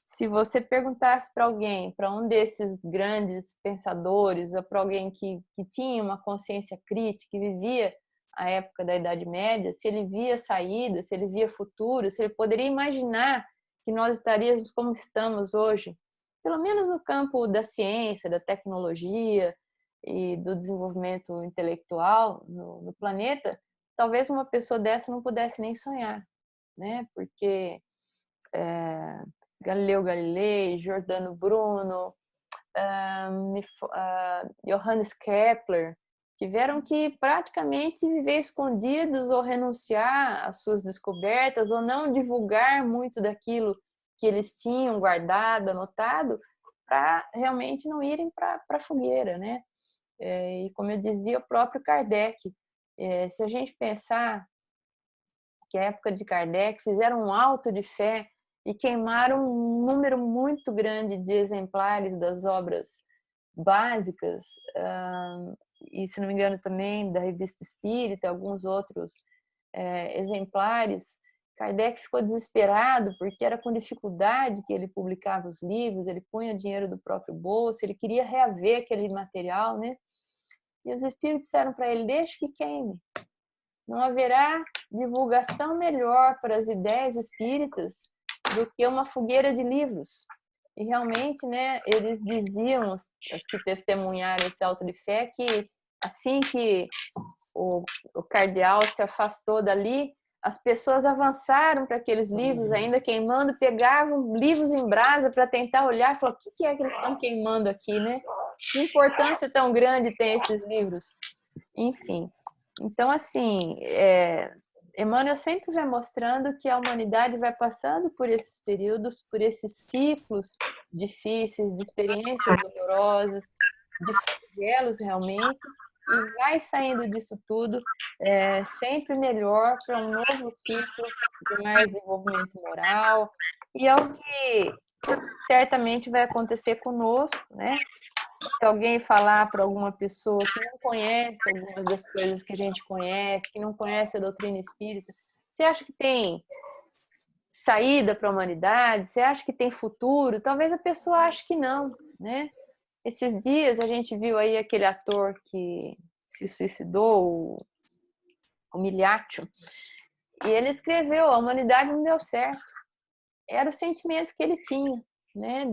se você perguntasse para alguém, para um desses grandes pensadores, ou para alguém que tinha uma consciência crítica, que vivia a época da Idade Média, se ele via saída, se ele via futuro, se ele poderia imaginar que nós estaríamos como estamos hoje, pelo menos no campo da ciência, da tecnologia e do desenvolvimento intelectual no planeta, talvez uma pessoa dessa não pudesse nem sonhar, né? Porque Galileu Galilei, Giordano Bruno, Johannes Kepler, tiveram que praticamente viver escondidos ou renunciar às suas descobertas ou não divulgar muito daquilo que eles tinham guardado, anotado, para realmente não irem para a fogueira, né? E como eu dizia, o próprio Kardec, se a gente pensar que a época de Kardec fizeram um auto de fé e queimaram um número muito grande de exemplares das obras básicas, e se não me engano também da Revista Espírita, alguns outros exemplares. Kardec ficou desesperado porque era com dificuldade que ele publicava os livros, ele punha dinheiro do próprio bolso, ele queria reaver aquele material, né? E os espíritos disseram para ele: deixe que queime. Não haverá divulgação melhor para as ideias espíritas do que uma fogueira de livros. E realmente, né, eles diziam, os que testemunharam esse auto de fé, que assim que o cardeal se afastou dali, as pessoas avançaram para aqueles livros, ainda queimando, pegavam livros em brasa para tentar olhar e falaram: o que é que eles estão queimando aqui, né? Que importância tão grande tem esses livros? Enfim. Então, assim, Emmanuel sempre vai mostrando que a humanidade vai passando por esses períodos, por esses ciclos difíceis, de experiências dolorosas, de flagelos realmente, e vai saindo disso tudo sempre melhor para um novo ciclo de mais desenvolvimento moral. E é o que certamente vai acontecer conosco, né? Se alguém falar para alguma pessoa que não conhece algumas das coisas que a gente conhece, que não conhece a doutrina espírita, você acha que tem saída para a humanidade? Você acha que tem futuro? Talvez a pessoa ache que não, né? Esses dias a gente viu aí aquele ator que se suicidou, o Miliaccio, e ele escreveu: a humanidade não deu certo. Era o sentimento que ele tinha, né?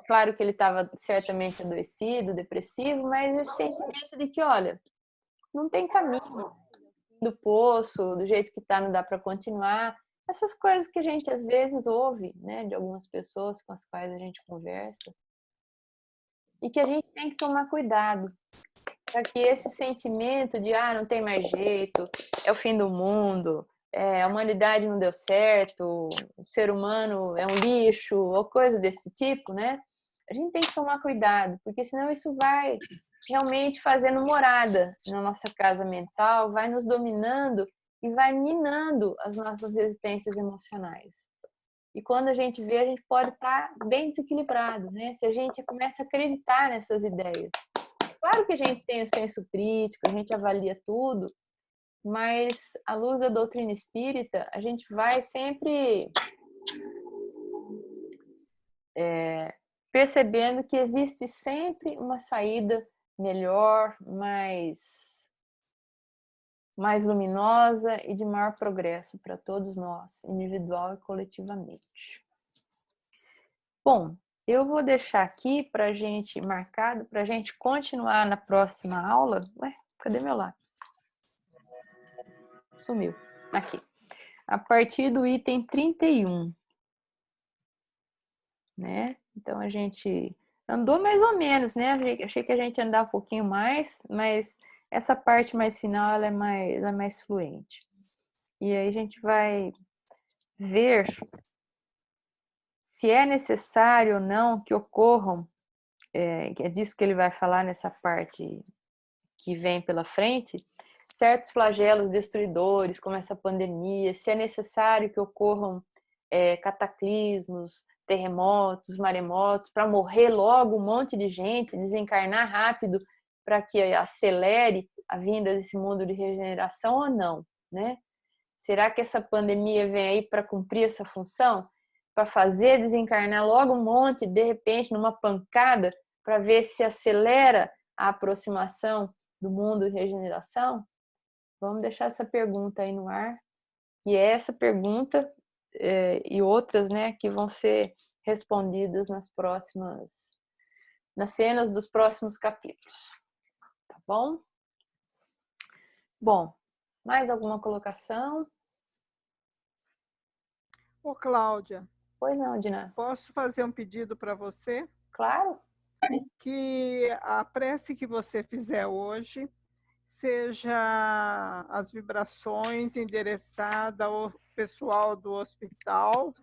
Claro que ele estava certamente adoecido, depressivo, mas esse sentimento de que, olha, não tem caminho do poço, do jeito que está, não dá para continuar. Essas coisas que a gente às vezes ouve, né, de algumas pessoas com as quais a gente conversa. E que a gente tem que tomar cuidado, para que esse sentimento de não tem mais jeito, é o fim do mundo, a humanidade não deu certo, o ser humano é um lixo, ou coisa desse tipo, né? A gente tem que tomar cuidado, porque senão isso vai realmente fazendo morada na nossa casa mental, vai nos dominando e vai minando as nossas resistências emocionais. E quando a gente vê, a gente pode estar bem desequilibrado, né? Se a gente começa a acreditar nessas ideias. Claro que a gente tem o senso crítico, a gente avalia tudo, mas à luz da doutrina espírita, a gente vai sempre percebendo que existe sempre uma saída melhor, mais luminosa e de maior progresso para todos nós, individual e coletivamente. Bom, Eu vou deixar aqui para gente marcado, para a gente continuar na próxima aula. Ué, cadê meu lápis? Sumiu. Aqui. A partir do item 31. Né? Então a gente andou mais ou menos, né? Achei que a gente ia andar um pouquinho mais, mas essa parte mais final ela é mais fluente. E aí a gente vai ver se é necessário ou não que ocorram, é disso que ele vai falar nessa parte que vem pela frente, certos flagelos destruidores, como essa pandemia, se é necessário que ocorram cataclismos, terremotos, maremotos, para morrer logo um monte de gente, desencarnar rápido, para que acelere a vinda desse mundo de regeneração ou não, né? Será que essa pandemia vem aí para cumprir essa função? Para fazer desencarnar logo um monte, de repente, numa pancada, para ver se acelera a aproximação do mundo de regeneração? Vamos deixar essa pergunta aí no ar. E é essa pergunta e outras, né, que vão ser respondidas nas cenas dos próximos capítulos. Tá bom? Bom, mais alguma colocação? Ô, Cláudia. Pois não, Dina. Posso fazer um pedido para você? Claro. Que a prece que você fizer hoje seja as vibrações endereçadas ao pessoal do hospital,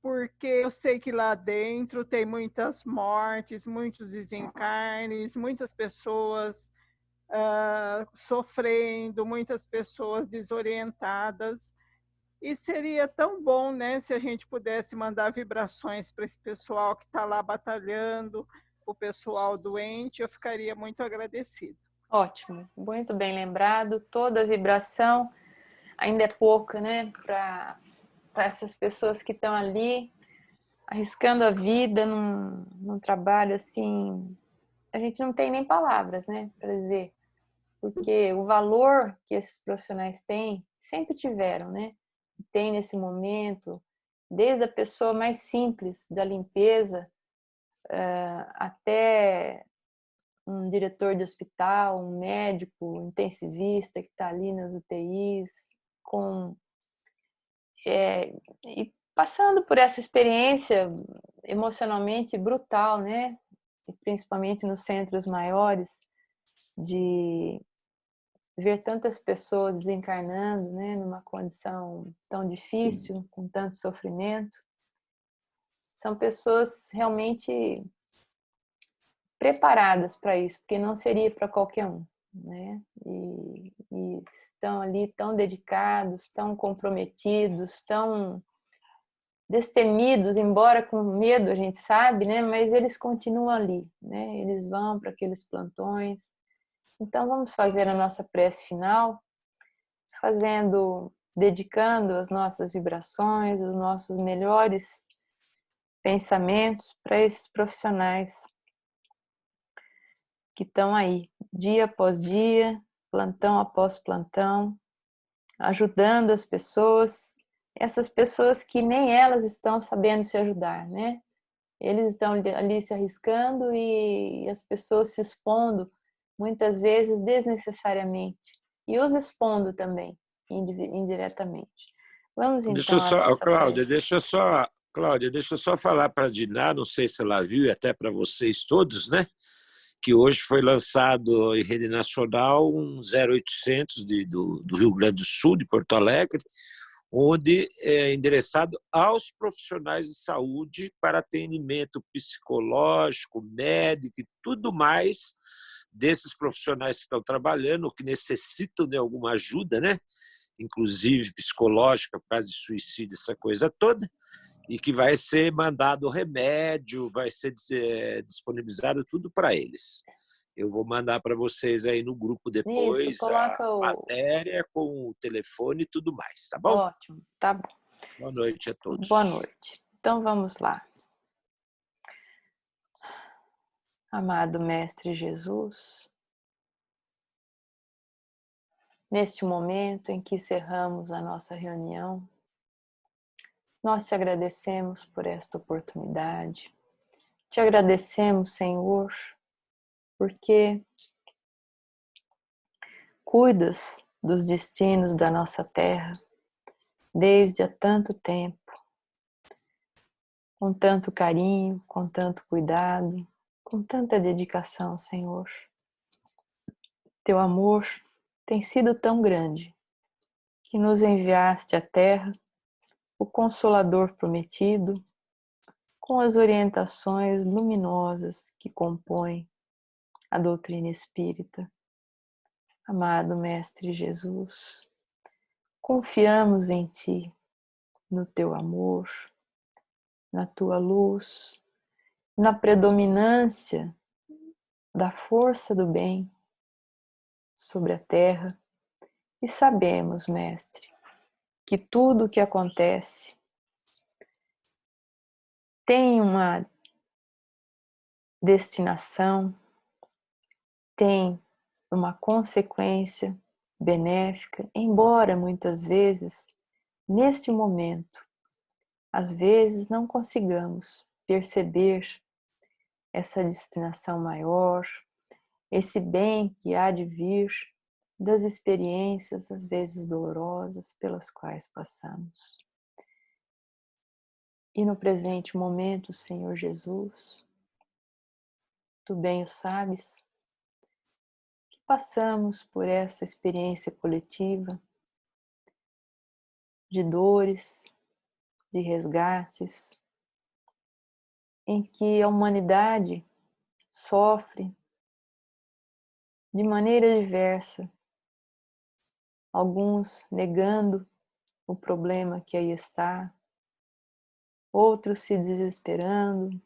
porque eu sei que lá dentro tem muitas mortes, muitos desencarnes, muitas pessoas sofrendo, muitas pessoas desorientadas. E seria tão bom, né, se a gente pudesse mandar vibrações para esse pessoal que está lá batalhando, o pessoal doente, eu ficaria muito agradecida. Ótimo, muito bem lembrado. Toda vibração ainda é pouca, né, para essas pessoas que estão ali arriscando a vida num trabalho assim. A gente não tem nem palavras, né, para dizer, porque o valor que esses profissionais têm, sempre tiveram, né, tem nesse momento, desde a pessoa mais simples da limpeza até um diretor de hospital, um médico intensivista que está ali nas UTIs, e passando por essa experiência emocionalmente brutal, né? E principalmente nos centros maiores, de ver tantas pessoas desencarnando, né? Numa condição tão difícil, com tanto sofrimento. São pessoas realmente preparadas para isso, porque não seria para qualquer um, né? E estão ali tão dedicados, tão comprometidos, tão destemidos, embora com medo, a gente sabe, né? Mas eles continuam ali, né? Eles vão para aqueles plantões. Então vamos fazer a nossa prece final, dedicando as nossas vibrações, os nossos melhores pensamentos para esses profissionais que estão aí, dia após dia, plantão após plantão, ajudando as pessoas, essas pessoas que nem elas estão sabendo se ajudar, né? Eles estão ali se arriscando e as pessoas se expondo, muitas vezes desnecessariamente, e os expondo também, indiretamente. Vamos então à nossa Cláudia, deixa eu só falar para a Diná, não sei se ela viu, e até para vocês todos, né? Que hoje foi lançado em rede nacional um 0800 do Rio Grande do Sul, de Porto Alegre, onde é endereçado aos profissionais de saúde para atendimento psicológico, médico e tudo mais desses profissionais que estão trabalhando, que necessitam de alguma ajuda, né? Inclusive psicológica, por causa de suicídio, essa coisa toda, e que vai ser mandado remédio, vai ser disponibilizado tudo para eles. Eu vou mandar para vocês aí no grupo depois a matéria com o telefone e tudo mais, tá bom? Ótimo, tá bom. Boa noite a todos. Boa noite. Então vamos lá. Amado Mestre Jesus, neste momento em que encerramos a nossa reunião, Nós te agradecemos por esta oportunidade. Te agradecemos, Senhor, porque cuidas dos destinos da nossa terra desde há tanto tempo, com tanto carinho, com tanto cuidado, com tanta dedicação, Senhor. Teu amor tem sido tão grande que nos enviaste à terra o Consolador prometido, com as orientações luminosas que compõem a doutrina espírita. Amado Mestre Jesus, confiamos em Ti, no Teu amor, na Tua luz, na predominância da força do bem sobre a terra, e sabemos, Mestre, que tudo o que acontece tem uma destinação, tem uma consequência benéfica, embora muitas vezes, neste momento, às vezes não consigamos perceber essa destinação maior, esse bem que há de vir das experiências, às vezes dolorosas, pelas quais passamos. E no presente momento, Senhor Jesus, Tu bem o sabes, que passamos por essa experiência coletiva de dores, de resgates, em que a humanidade sofre de maneira diversa, alguns negando o problema que aí está, outros se desesperando,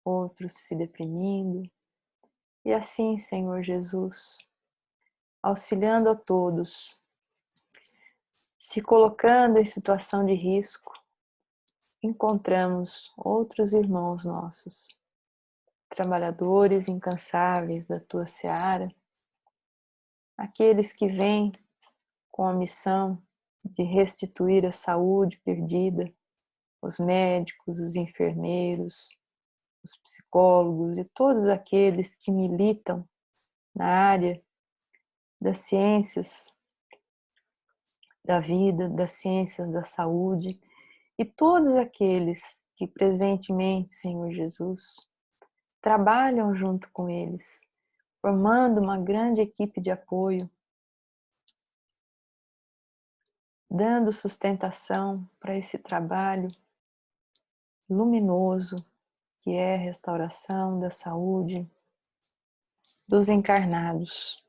outros se deprimindo. E assim, Senhor Jesus, auxiliando a todos, se colocando em situação de risco, encontramos outros irmãos nossos, trabalhadores incansáveis da Tua seara, aqueles que vêm com a missão de restituir a saúde perdida, os médicos, os enfermeiros, os psicólogos e todos aqueles que militam na área das ciências da vida, das ciências da saúde, e todos aqueles que presentemente, Senhor Jesus, trabalham junto com eles, formando uma grande equipe de apoio, dando sustentação para esse trabalho luminoso que é a restauração da saúde dos encarnados.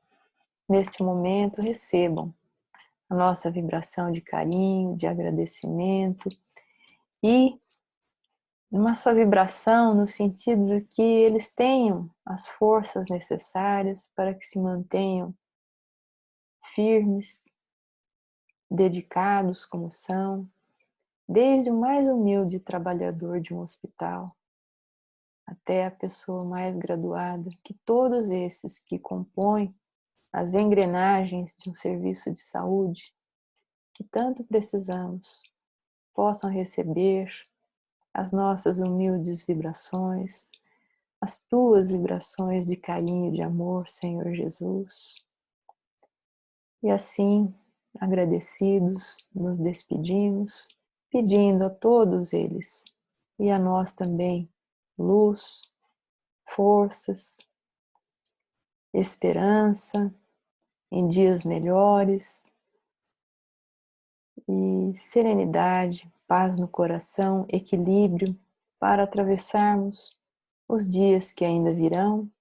Neste momento, recebam a nossa vibração de carinho, de agradecimento e uma só vibração no sentido de que eles tenham as forças necessárias para que se mantenham firmes, dedicados como são, desde o mais humilde trabalhador de um hospital até a pessoa mais graduada, que todos esses que compõem as engrenagens de um serviço de saúde que tanto precisamos, possam receber as nossas humildes vibrações, as Tuas vibrações de carinho e de amor, Senhor Jesus. E assim, agradecidos, nos despedimos, pedindo a todos eles, e a nós também, luz, forças, esperança em dias melhores e serenidade, paz no coração, equilíbrio para atravessarmos os dias que ainda virão,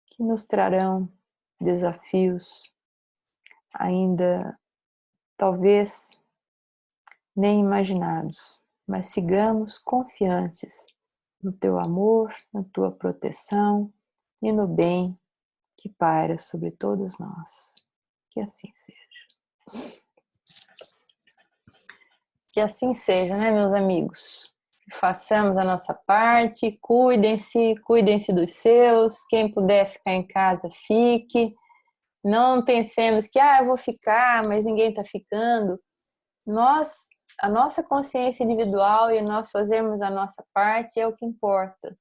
que nos trarão desafios ainda talvez nem imaginados, mas sigamos confiantes no Teu amor, na Tua proteção e no bem que paira sobre todos nós. Que assim seja. Que assim seja, né, meus amigos? Façamos a nossa parte, cuidem-se dos seus, quem puder ficar em casa, fique. Não pensemos que, eu vou ficar, mas ninguém está ficando. Nós a nossa consciência individual e nós fazermos a nossa parte é o que importa.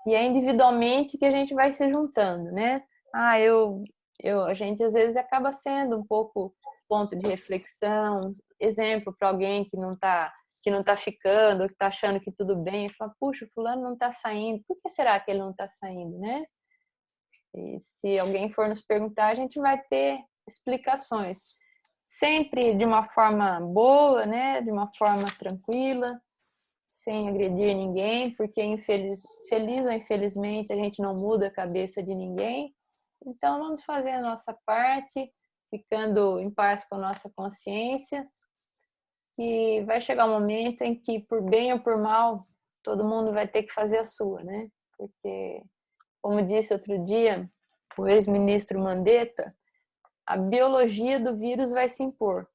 E é individualmente que a gente vai se juntando, né? A gente às vezes acaba sendo um pouco ponto de reflexão, exemplo para alguém que não tá ficando, que está achando que tudo bem, e fala, puxa, fulano não está saindo, por que será que ele não está saindo, né? E se alguém for nos perguntar, a gente vai ter explicações. Sempre de uma forma boa, né? De uma forma tranquila, sem agredir ninguém, porque feliz ou infelizmente a gente não muda a cabeça de ninguém. Então vamos fazer a nossa parte, ficando em paz com a nossa consciência, que vai chegar um momento em que, por bem ou por mal, todo mundo vai ter que fazer a sua, né? Porque, como disse outro dia o ex-ministro Mandetta, a biologia do vírus vai se impor.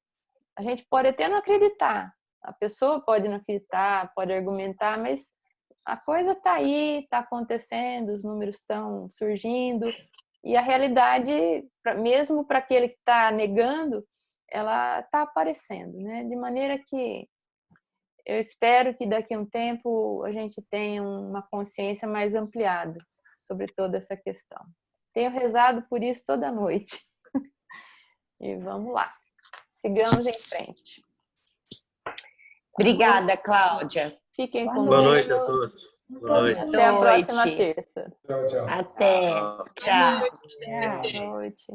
A gente pode até não acreditar, a pessoa pode não acreditar, pode argumentar, mas a coisa está aí, está acontecendo, os números estão surgindo, e a realidade, mesmo para aquele que está negando, ela está aparecendo, né? De maneira que eu espero que daqui a um tempo a gente tenha uma consciência mais ampliada sobre toda essa questão. Tenho rezado por isso toda noite. E vamos lá. Sigamos em frente. Obrigada, Cláudia. Fiquem com Deus. Boa noite a todos. Boa noite. Até a próxima terça. Tchau, tchau. Até. Tchau. Boa noite.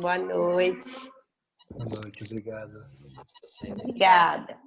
Boa noite. Boa noite, obrigado. Obrigada.